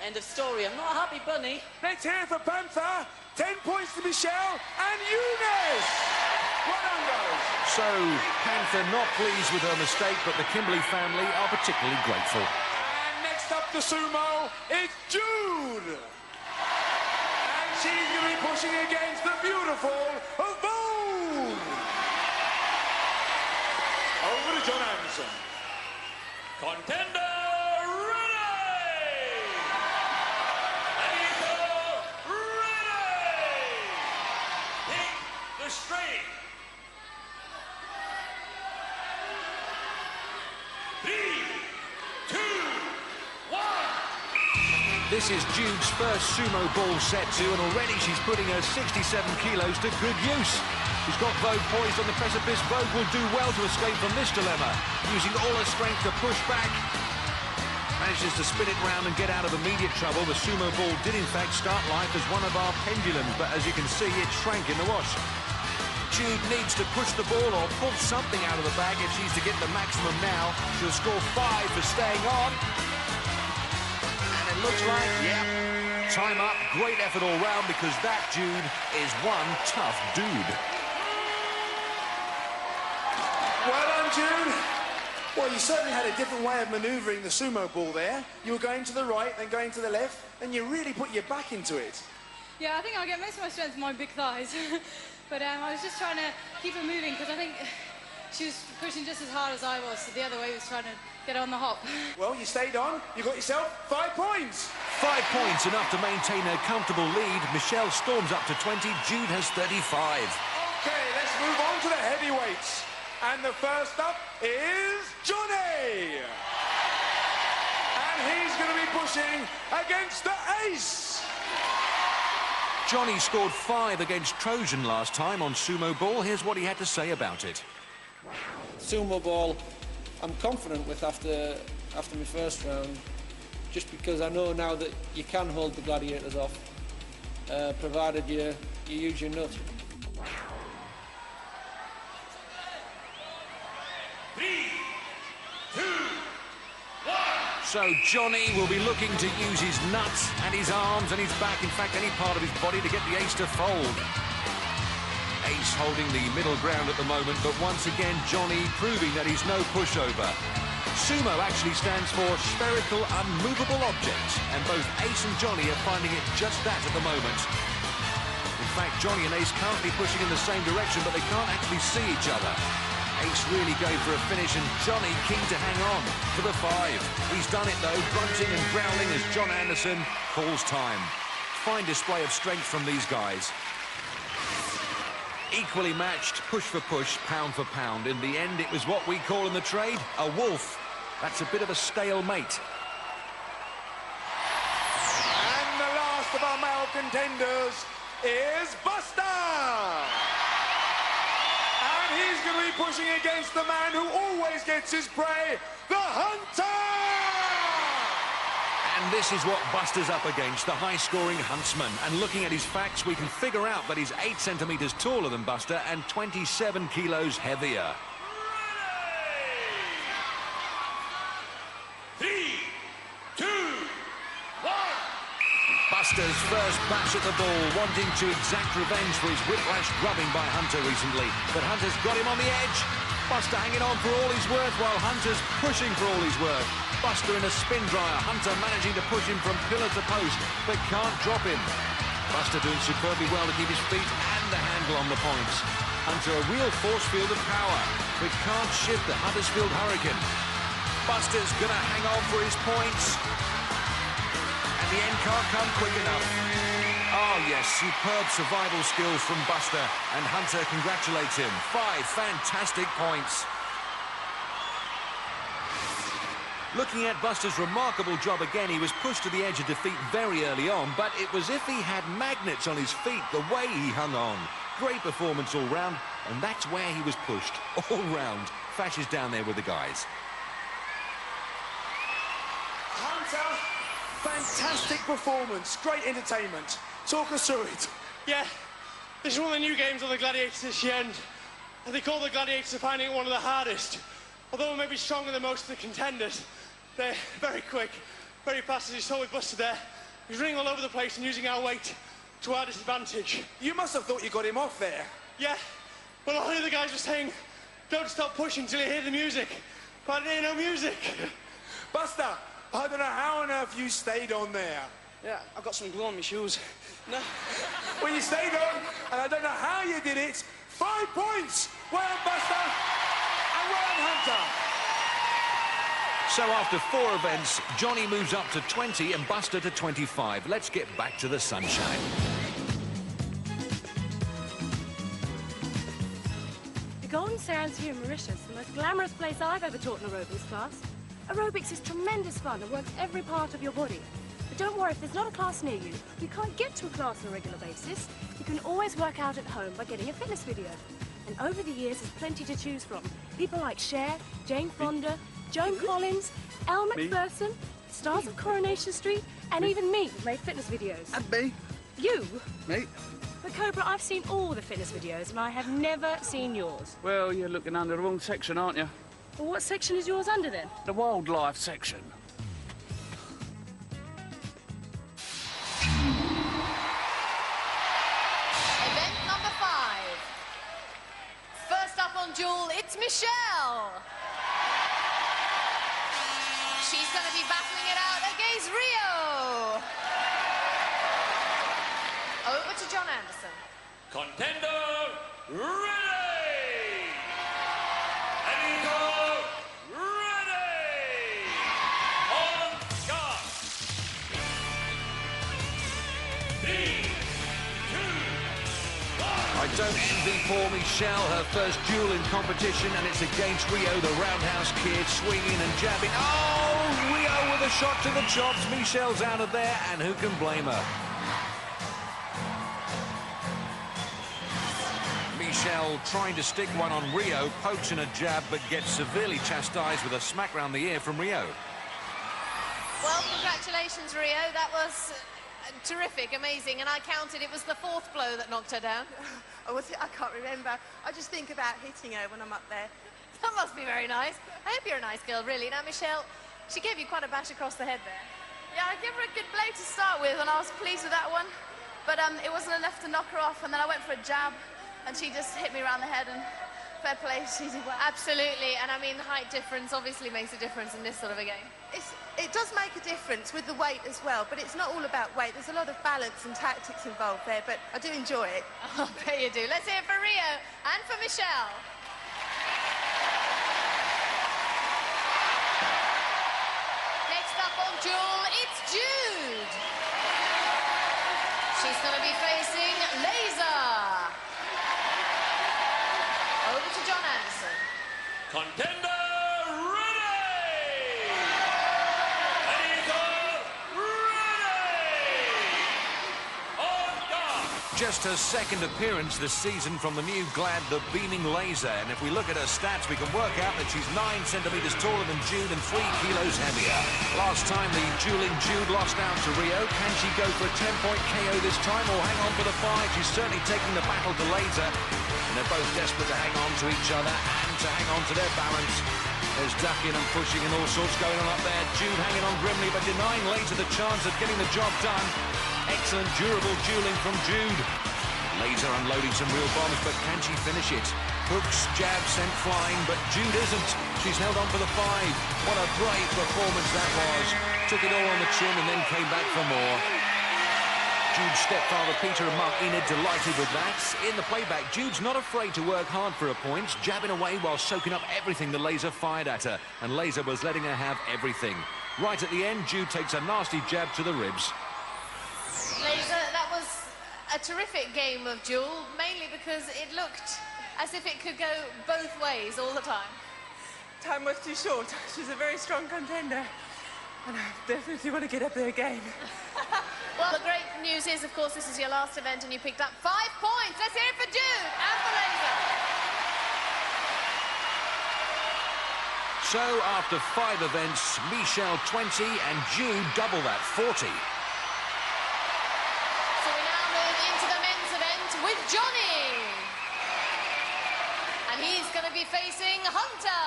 Speaker 11: End of story. I'm not a happy bunny.
Speaker 2: Let's hear it for Panther. 10 points to Michelle and Eunice. Well done, guys.
Speaker 7: So, Panther not pleased with her mistake, but the Kimberly family are particularly grateful.
Speaker 2: And next up to sumo, it's Jude. And she's going to be pushing against the beautiful Boone. Over to John Anderson.
Speaker 18: Contender ready! Gladiator ready! Take the straight. 3, 2, 1.
Speaker 7: This is Jude's first sumo ball set to, and already she's putting her 67 kilos to good use. She's got Vogue poised on the precipice. Vogue will do well to escape from this dilemma, using all her strength to push back. Manages to spin it round and get out of immediate trouble. The sumo ball did in fact start life as one of our pendulums, but as you can see, it shrank in the wash. Jude needs to push the ball or pull something out of the bag if she's to get the maximum now. She'll score 5 for staying on. And it looks like, yeah, time up. Great effort all round, because that Jude is one tough dude.
Speaker 2: Well done, Jude. Well, you certainly had a different way of manoeuvring the sumo ball there. You were going to the right, then going to the left, and you really put your back into it.
Speaker 3: Yeah, I think I'll get most of my strength from my big thighs. But I was just trying to keep her moving, because I think she was pushing just as hard as I was, so the other way was trying to get her on the hop.
Speaker 2: Well, you stayed on. You got yourself 5 points.
Speaker 7: 5 points, enough to maintain her comfortable lead. Michelle storms up to 20. Jude has 35.
Speaker 2: Okay, let's move on to the heavyweights. And the first up is Jonny. And he's going to be pushing against the ace.
Speaker 7: Jonny scored 5 against Trojan last time on sumo ball. Here's what he had to say about it.
Speaker 21: Sumo ball, I'm confident with after my first round, just because I know now that you can hold the Gladiators off, provided you use your nut.
Speaker 18: 3, 2, 1.
Speaker 7: So Jonny will be looking to use his nuts and his arms and his back, in fact any part of his body, to get the ace to fold. Ace holding the middle ground at the moment, but once again Jonny proving that he's no pushover. Sumo actually stands for spherical unmovable object, and both Ace and Jonny are finding it just that at the moment. In fact, Jonny and Ace currently pushing in the same direction, but they can't actually see each other. Ace really going for a finish, and Jonny keen to hang on for the 5. He's done it though, grunting and growling as John Anderson calls time. Fine display of strength from these guys. Equally matched, push for push, pound for pound. In the end, it was what we call in the trade a wolf. That's a bit of a stalemate.
Speaker 2: And the last of our male contenders is Buster. And he's going to be pushing against the man who always gets his prey, the Hunter!
Speaker 7: And this is what Buster's up against, the high-scoring huntsman. And looking at his facts, we can figure out that he's 8 centimetres taller than Buster and 27 kilos heavier.
Speaker 18: 3, 2, 1.
Speaker 7: Buster's first bash at the ball, wanting to exact revenge for his whiplash drubbing by Hunter recently. But Hunter's got him on the edge. Buster hanging on for all he's worth while Hunter's pushing for all he's worth. Buster in a spin dryer. Hunter managing to push him from pillar to post, but can't drop him. Buster doing superbly well to keep his feet and the handle on the points. Hunter a real force field of power, but can't shift the Huddersfield Hurricane. Buster's going to hang on for his points. And the end can't come quick enough. Oh, yes, superb survival skills from Buster. And Hunter congratulates him. 5 fantastic points. Looking at Buster's remarkable job again, he was pushed to the edge of defeat very early on, but it was as if he had magnets on his feet, the way he hung on. Great performance all round, and that's where he was pushed, all round. Fash is down there with the guys.
Speaker 2: Hunter, fantastic performance, great entertainment. Talk us through it.
Speaker 10: Yeah, this is one of the new games on the Gladiators this year, and I think all the Gladiators are finding it one of the hardest. Although we may be stronger than most of the contenders, they're very quick, very fast, as you saw with Buster there. He's running all over the place and using our weight to our disadvantage.
Speaker 2: You must have thought you got him off there.
Speaker 10: Yeah, well, all the other guys were saying, don't stop pushing till you hear the music. But I didn't hear no music.
Speaker 2: Buster, I don't know how on earth you stayed on there.
Speaker 10: Yeah, I've got some glue on my shoes. No.
Speaker 2: Well, you stayed on, and I don't know how you did it. 5 points! Well done, Buster, and well done, Hunter.
Speaker 7: So after 4 events, Jonny moves up to 20 and Buster to 25. Let's get back to the sunshine.
Speaker 23: The Golden Sands here in Mauritius, the most glamorous place I've ever taught an aerobics class. Aerobics is tremendous fun and works every part of your body. But don't worry, if there's not a class near you, you can't get to a class on a regular basis. You can always work out at home by getting a fitness video. And over the years, there's plenty to choose from. People like Cher, Jane Fonda, Joan Collins, Elle Macpherson, stars of Coronation Street, and even me who've made fitness videos.
Speaker 6: And me.
Speaker 23: You?
Speaker 6: Me.
Speaker 23: But Cobra, I've seen all the fitness videos, and I have never seen yours.
Speaker 6: Well, you're looking under the wrong section, aren't you?
Speaker 23: Well, what section is yours under, then?
Speaker 6: The wildlife section.
Speaker 1: Event number 5. First up on Jewel, it's Michelle. She's going to be battling it out against Rio. Over to John Anderson.
Speaker 18: Contender, ready! And go, ready! On guard! 3, 2, 1.
Speaker 7: I don't envy poor Michelle, her first duel in competition, and it's against Rio, the roundhouse kid, swinging and jabbing. Oh, Rio with a shot to the chops. Michelle's out of there, and who can blame her? Michelle trying to stick one on Rio, pokes in a jab, but gets severely chastised with a smack round the ear from Rio.
Speaker 1: Well, congratulations, Rio. That was terrific, amazing, and I counted it was the 4th blow that knocked her down.
Speaker 24: Oh, was it? I can't remember. I just think about hitting her when I'm up there.
Speaker 1: That must be very nice. I hope you're a nice girl, really. Now, Michelle, she gave you quite a bash across the head there.
Speaker 20: Yeah, I gave her a good blow to start with, and I was pleased with that one. But it wasn't enough to knock her off, and then I went for a jab, and she just hit me around the head, and fair play, she did well.
Speaker 1: Absolutely, and I mean, the height difference obviously makes a difference in this sort of a game.
Speaker 24: It does make a difference with the weight as well, but it's not all about weight. There's a lot of balance and tactics involved there, but I do enjoy it.
Speaker 1: I bet you do. Let's hear it for Rio and for Michelle. Next up on Jewel, it's Jude. She's going to be facing Laser. Over to John Anderson.
Speaker 18: Contender, ready! And go, ready! On guard!
Speaker 7: Just her second appearance this season from the new Glad, the beaming Laser. And if we look at her stats, we can work out that she's 9 centimetres taller than Jude and 3 kilos heavier. Last time the dueling Jude lost out to Rio. Can she go for a 10-point KO this time or hang on for the 5? She's certainly taking the battle to Laser. And they're both desperate to hang on to each other and to hang on to their balance. There's ducking and pushing and all sorts going on up there. Jude hanging on grimly, but denying Laser the chance of getting the job done. Excellent durable dueling from Jude. Laser unloading some real bombs, but can she finish it? Hooks, jab sent flying, but Jude isn't. She's held on for the 5. What a brave performance that was. Took it all on the chin and then came back for more. Jude's stepfather Peter and mum Enid delighted with that. In the playback, Jude's not afraid to work hard for her points, jabbing away while soaking up everything the Laser fired at her. And Laser was letting her have everything. Right at the end, Jude takes a nasty jab to the ribs.
Speaker 1: Laser, that was a terrific game of duel, mainly because it looked as if it could go both ways all the time.
Speaker 9: Time was too short. She's a very strong contender, and I definitely want to get up there again.
Speaker 1: Well, the great news is, of course, this is your last event and you picked up 5 points. Let's hear it for Jude and for Laser.
Speaker 7: So, after 5 events, Michelle 20 and Jude double that, 40.
Speaker 1: So we now move into the men's event with Jonny. And he's going to be facing Hunter.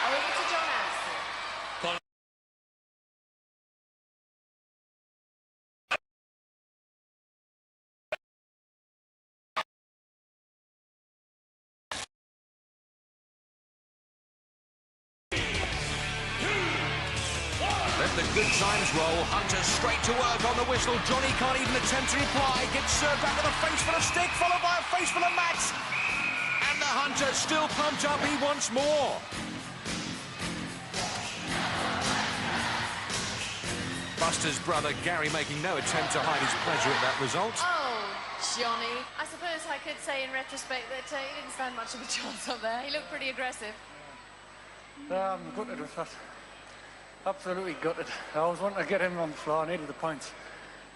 Speaker 1: Over to John Anderson.
Speaker 7: Let the good times roll. Hunter straight to work on the whistle. Jonny can't even attempt to reply. Gets served back with a face full of stick, followed by a face full of mats. And the Hunter still pumped up. He wants more. Buster's brother Gary making no attempt to hide his pleasure at that result.
Speaker 1: Oh, Jonny. I suppose I could say in retrospect that he didn't stand much of a chance up there. He looked pretty aggressive.
Speaker 14: I'm gutted with that. Absolutely gutted. I was wanting to get him on the floor. I needed the points.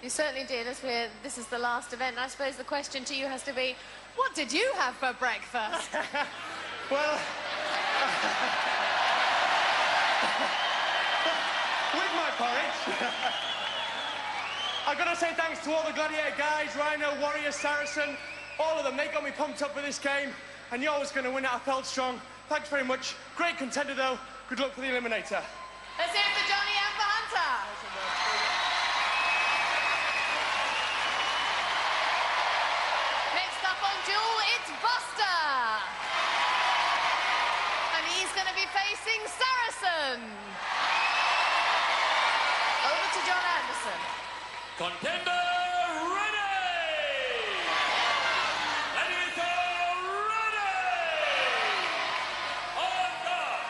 Speaker 1: You certainly did, as this is the last event. I suppose the question to you has to be, what did you have for breakfast?
Speaker 10: Well, with my porridge, I've got to say thanks to all the Gladiator guys, Rhino, Warrior, Saracen, all of them. They got me pumped up for this game, and you're always going to win it. I felt strong. Thanks very much. Great contender, though. Good luck for the Eliminator.
Speaker 1: Let's hear it for Jonny and for Hunter. Next up on duel, it's Buster. And he's going to be facing Saracen. Over to John Anderson.
Speaker 18: Contender ready! Gladiator ready! On guard!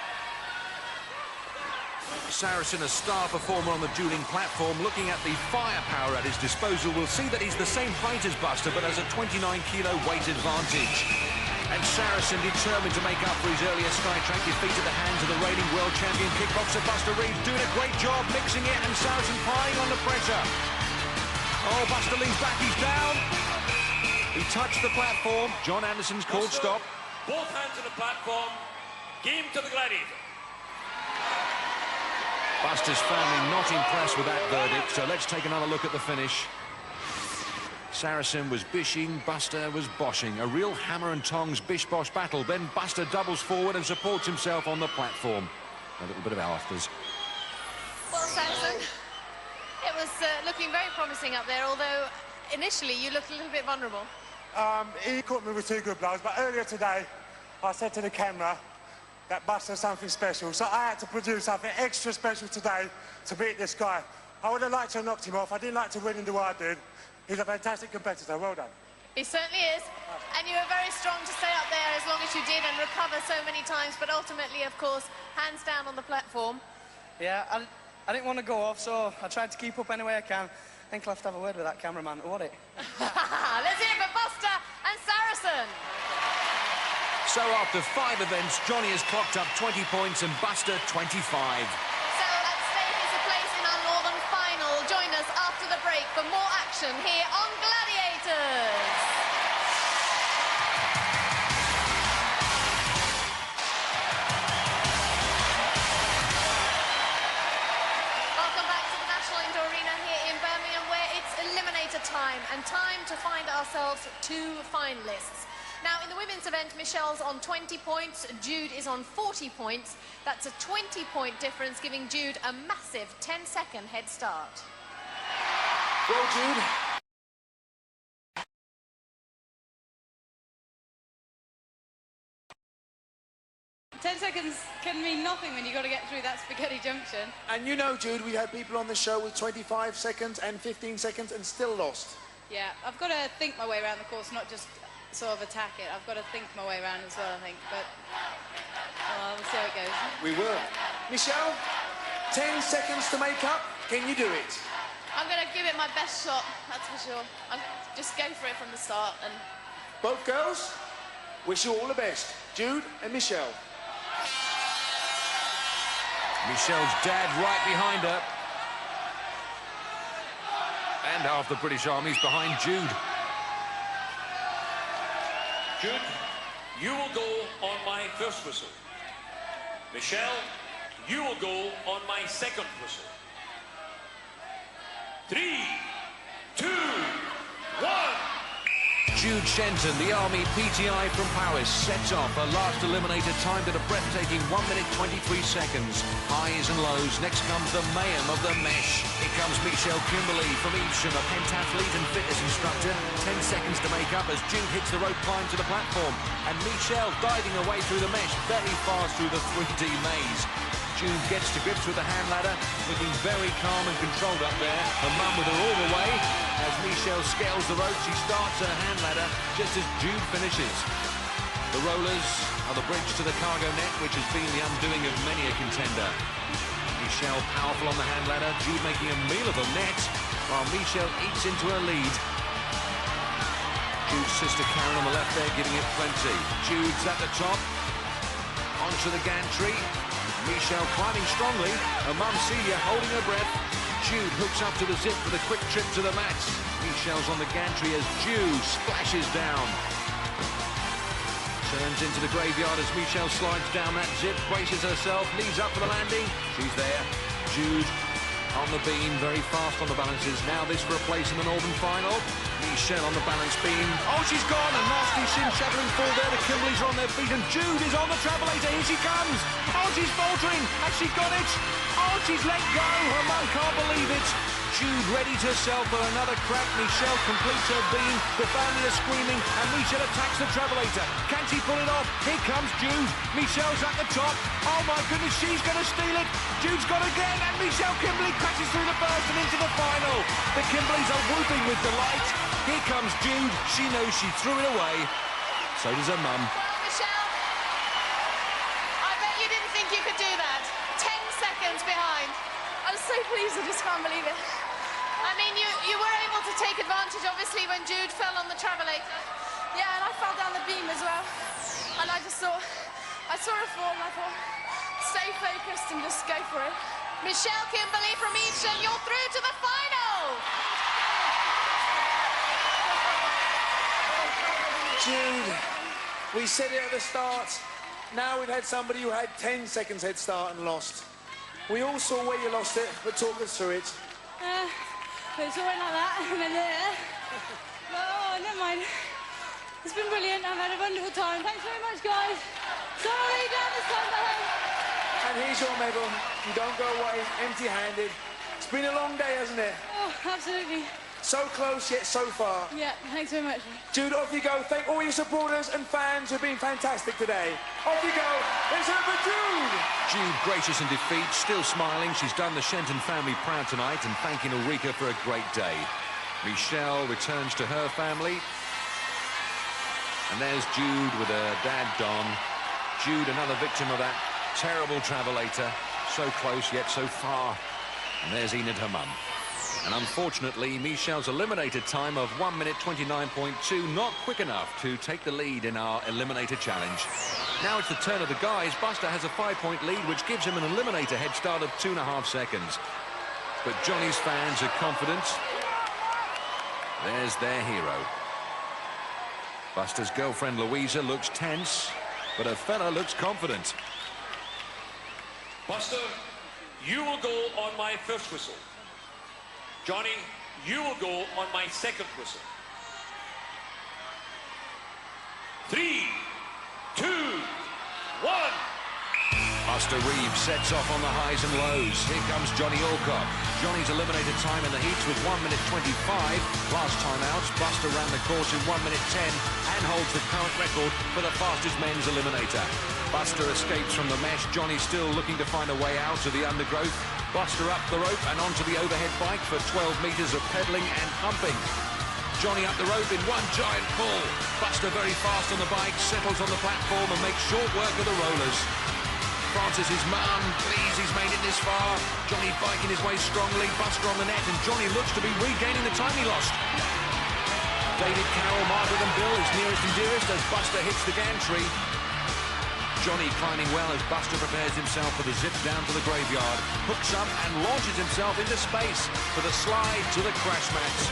Speaker 7: Saracen, a star performer on the dueling platform, looking at the firepower at his disposal, will see that he's the same height as Buster, but has a 29-kilo weight advantage. And Saracen determined to make up for his earlier Skytrack defeat at the hands of the reigning world champion kickboxer Buster Reeves, doing a great job mixing it, and Saracen plying on the pressure. Oh, Buster leans back, he's down. He touched the platform. John Anderson's called stop.
Speaker 18: Both hands on the platform. Game to the Gladiator.
Speaker 7: Buster's family not impressed with that verdict, so let's take another look at the finish. Saracen was bishing, Buster was boshing. A real hammer and tongs bish-bosh battle. Then Buster doubles forward and supports himself on the platform. A little bit of afters.
Speaker 1: Well, Saracen, it was looking very promising up there, although initially you looked a little bit vulnerable.
Speaker 10: He caught me with 2 good blows, but earlier today I said to the camera that Buster's something special, so I had to produce something extra special today to beat this guy. I would have liked to have knocked him off. I didn't like to win in the way I did. He's a fantastic competitor. Well done.
Speaker 1: He certainly is. And you were very strong to stay up there as long as you did and recover so many times, but ultimately, of course, hands down on the platform.
Speaker 22: Yeah, I didn't want to go off, so I tried to keep up any way I can. I think I'll have to have a word with that cameraman. What it?
Speaker 1: Let's hear it for Buster and Saracen.
Speaker 7: So after 5 events, Jonny has clocked up 20 points and Buster 25.
Speaker 1: So at stake is a place in our Northern Final. Join us after the break for more action here on Gladiators. Welcome back to the National Indoor Arena here in Birmingham, where it's eliminator time and time to find ourselves 2 finalists. Now, in the women's event, Michelle's on 20 points, Jude is on 40 points. That's a 20-point difference, giving Jude a massive 10-second head start.
Speaker 2: Well, Jude.
Speaker 3: 10 seconds can mean nothing when you've got to get through that spaghetti junction.
Speaker 2: And you know, Jude, we had people on the show with 25 seconds and 15 seconds and still lost.
Speaker 3: Yeah, I've got to think my way around the course, not just sort of attack it. I've got to think my way around as well, I think. But we'll see how it goes.
Speaker 2: We will. Michelle, 10 seconds to make up. Can you do it?
Speaker 20: I'm going to give it my best shot, that's for sure. I'll just go for it from the start. And
Speaker 2: both girls, wish you all the best. Jude and Michelle.
Speaker 7: Michelle's dad right behind her. And half the British Army's behind Jude.
Speaker 18: Jude, you will go on my first whistle. Michelle, you will go on my second whistle. 3, 2, 1.
Speaker 7: Jude Shenton, the Army PTI from Paris, sets off her last eliminator timed at a breathtaking 1 minute 23 seconds. Highs and lows. Next comes the mayhem of the mesh. Here comes Kimberly from Evesham, a pentathlete and fitness instructor. 10 seconds to make up as Jude hits the rope climb to the platform. And Michelle diving her way through the mesh, very fast through the 3D maze. Jude gets to grips with the hand ladder, looking very calm and controlled up there. Her mum with her all the way. As Michelle scales the rope, she starts her hand ladder just as Jude finishes. The rollers are the bridge to the cargo net, which has been the undoing of many a contender. Michelle powerful on the hand ladder, Jude making a meal of the net, while Michelle eats into her lead. Jude's sister Karen on the left there, giving it plenty. Jude's at the top, onto the gantry. Michelle climbing strongly, her mum Celia holding her breath. Jude hooks up to the zip for the quick trip to the mats. Michelle's on the gantry as Jude splashes down. Turns into the graveyard as Michelle slides down that zip, braces herself, leads up for the landing. She's there. Jude on the beam, very fast on the balances. Now this for a place in the Northern Final. Michelle on the balance beam. Oh, she's gone. A nasty shin-shattering fall there. The Kimberleys are on their feet and Jude is on the travelator. Here she comes. Oh, she's faltering. Has she got it? Oh, she's let go. Her mum can't believe it. Jude readies herself for another crack. Michelle completes her beam. The family are screaming and Michelle attacks the travelator. Can she pull it off? Here comes Jude. Michelle's at the top. Oh my goodness, she's going to steal it. Jude's got it again and Kimberly crashes through the first and into the final. The Kimbleys are whooping with delight. Here comes Jude. She knows she threw it away. So does her mum.
Speaker 1: Michelle, I bet you didn't think you could do that. 10 seconds behind.
Speaker 20: I'm so pleased, I just can't believe it.
Speaker 1: I mean, you were able to take advantage, obviously, when Jude fell on the travelator.
Speaker 20: Yeah, and I fell down the beam as well. And I just thought, I saw her fall and I thought, stay focused and just go for it.
Speaker 1: Michelle Kimberly from Evesham, you're through to the final!
Speaker 2: Jude, we said it at the start. Now we've had somebody who had 10 seconds head start and lost. We all saw where you lost it, but talk us through it.
Speaker 3: It's all went like that, and then there. Oh, never mind. It's been brilliant. I've had a wonderful time. Thanks very much, guys. Sorry, down this time behind.
Speaker 2: And here's your medal. You don't go away empty-handed. It's been a long day, hasn't it?
Speaker 3: Oh, absolutely.
Speaker 2: So close, yet so far.
Speaker 3: Yeah, thanks very much.
Speaker 2: Jude, off you go. Thank all your supporters and fans who've been fantastic today. Off you go. It's over for Jude.
Speaker 7: Jude, gracious in defeat, still smiling. She's done the Shenton family proud tonight and thanking Ulrika for a great day. Michelle returns to her family. And there's Jude with her dad, Don. Jude, another victim of that terrible travelator. So close, yet so far. And there's Enid, her mum. And unfortunately, Michelle's eliminated time of 1 minute 29.2, not quick enough to take the lead in our eliminator challenge. Now it's the turn of the guys. Buster has a 5-point lead, which gives him an eliminator head start of 2.5 seconds. But Johnny's fans are confident. There's their hero. Buster's girlfriend, Louisa, looks tense, but her fella looks confident.
Speaker 18: Buster, you will go on my first whistle. Johnny, you will go on my second whistle. 3, 2, 1.
Speaker 7: Buster Reeves sets off on the highs and lows. Here comes Jonny Alcock. Johnny's eliminated time in the heats was 1 minute 25. Last time out, Buster ran the course in 1 minute 10 and holds the current record for the fastest men's eliminator. Buster escapes from the mesh. Johnny still looking to find a way out of the undergrowth. Buster up the rope and onto the overhead bike for 12 metres of pedalling and pumping. Johnny up the rope in one giant pull. Buster very fast on the bike, settles on the platform and makes short work of the rollers. Francis is mum, pleased he's made it this far. Johnny biking his way strongly, Buster on the net, and Johnny looks to be regaining the time he lost. David, Carroll, Margaret and Bill is nearest and dearest as Buster hits the gantry. Johnny climbing well as Buster prepares himself for the zip down to the graveyard, hooks up and launches himself into space for the slide to the crash mats.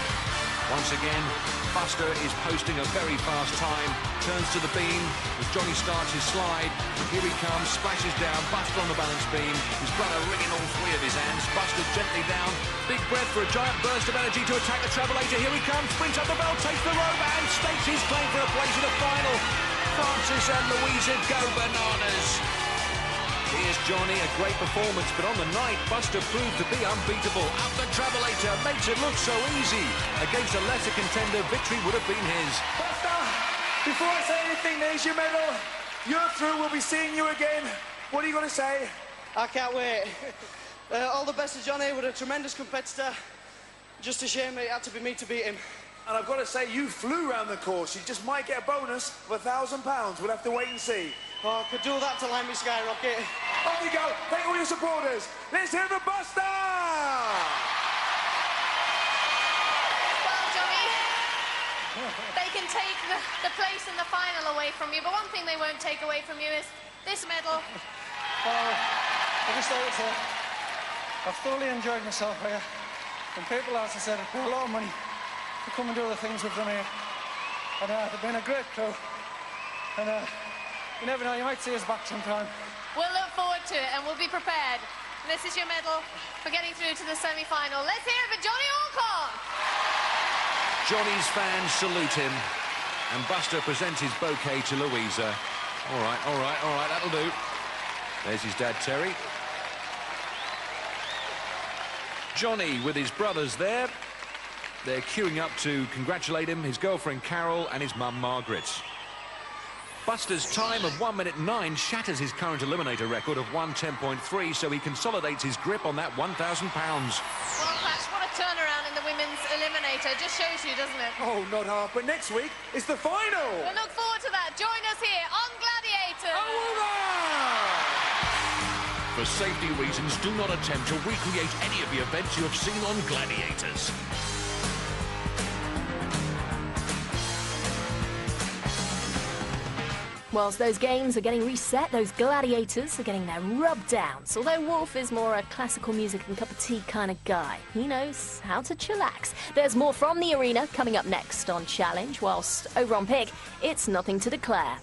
Speaker 7: Once again, Buster is posting a very fast time, turns to the beam as Johnny starts his slide. Here he comes, splashes down, Buster on the balance beam, his brother wringing all three of his hands. Buster gently down, big breath for a giant burst of energy to attack the travelator. Here he comes, sprints up the bell, takes the rope and stakes his claim for a place in the final. Francis and Louisa go bananas. Here's Johnny, a great performance, but on the night, Buster proved to be unbeatable. Up the travelator, makes it look so easy. Against a lesser contender, victory would have been his.
Speaker 2: Buster, before I say anything, there's your medal. You're through, we'll be seeing you again. What are you going to say?
Speaker 22: I can't wait. All the best to Johnny, was a tremendous competitor. Just a shame it had to be me to beat him.
Speaker 2: And I've got to say, you flew round the course. You just might get a bonus of £1,000. We'll have to wait and see.
Speaker 22: Oh, I could do that to land me skyrocket.
Speaker 2: Off you go. Thank all your supporters. Let's hear for Buster!
Speaker 1: Well, Johnny, they can take the place in the final away from you, but one thing they won't take away from you is this medal.
Speaker 14: I just thought I've thoroughly enjoyed myself here. And people, as I said, have put a lot of money to come and do the things we've done here. And they've been a great crew. And you never know, you might see us back sometime.
Speaker 1: We'll look forward to it and we'll be prepared. And this is your medal for getting through to the semi-final. Let's hear it for Jonny Alcock!
Speaker 7: Johnny's fans salute him, and Buster presents his bouquet to Louisa. All right, that'll do. There's his dad, Terry. Johnny with his brothers there. They're queuing up to congratulate him, his girlfriend Carol and his mum Margaret. Buster's time of 1 minute 9 shatters his current eliminator record of 1:10.3, so he consolidates his grip on that £1,000.
Speaker 1: Well, Clash, what a turnaround in the women's eliminator. Just shows you, doesn't it?
Speaker 2: Oh, not half, but next week is the final.
Speaker 1: We'll look forward to that. Join us here on Gladiators.
Speaker 7: For safety reasons, do not attempt to recreate any of the events you have seen on Gladiators.
Speaker 12: Whilst those games are getting reset, those gladiators are getting their rub downs. Although Wolf is more a classical music and cup of tea kind of guy. He knows how to chillax. There's more from the arena coming up next on Challenge, whilst over on Pig, it's nothing to declare.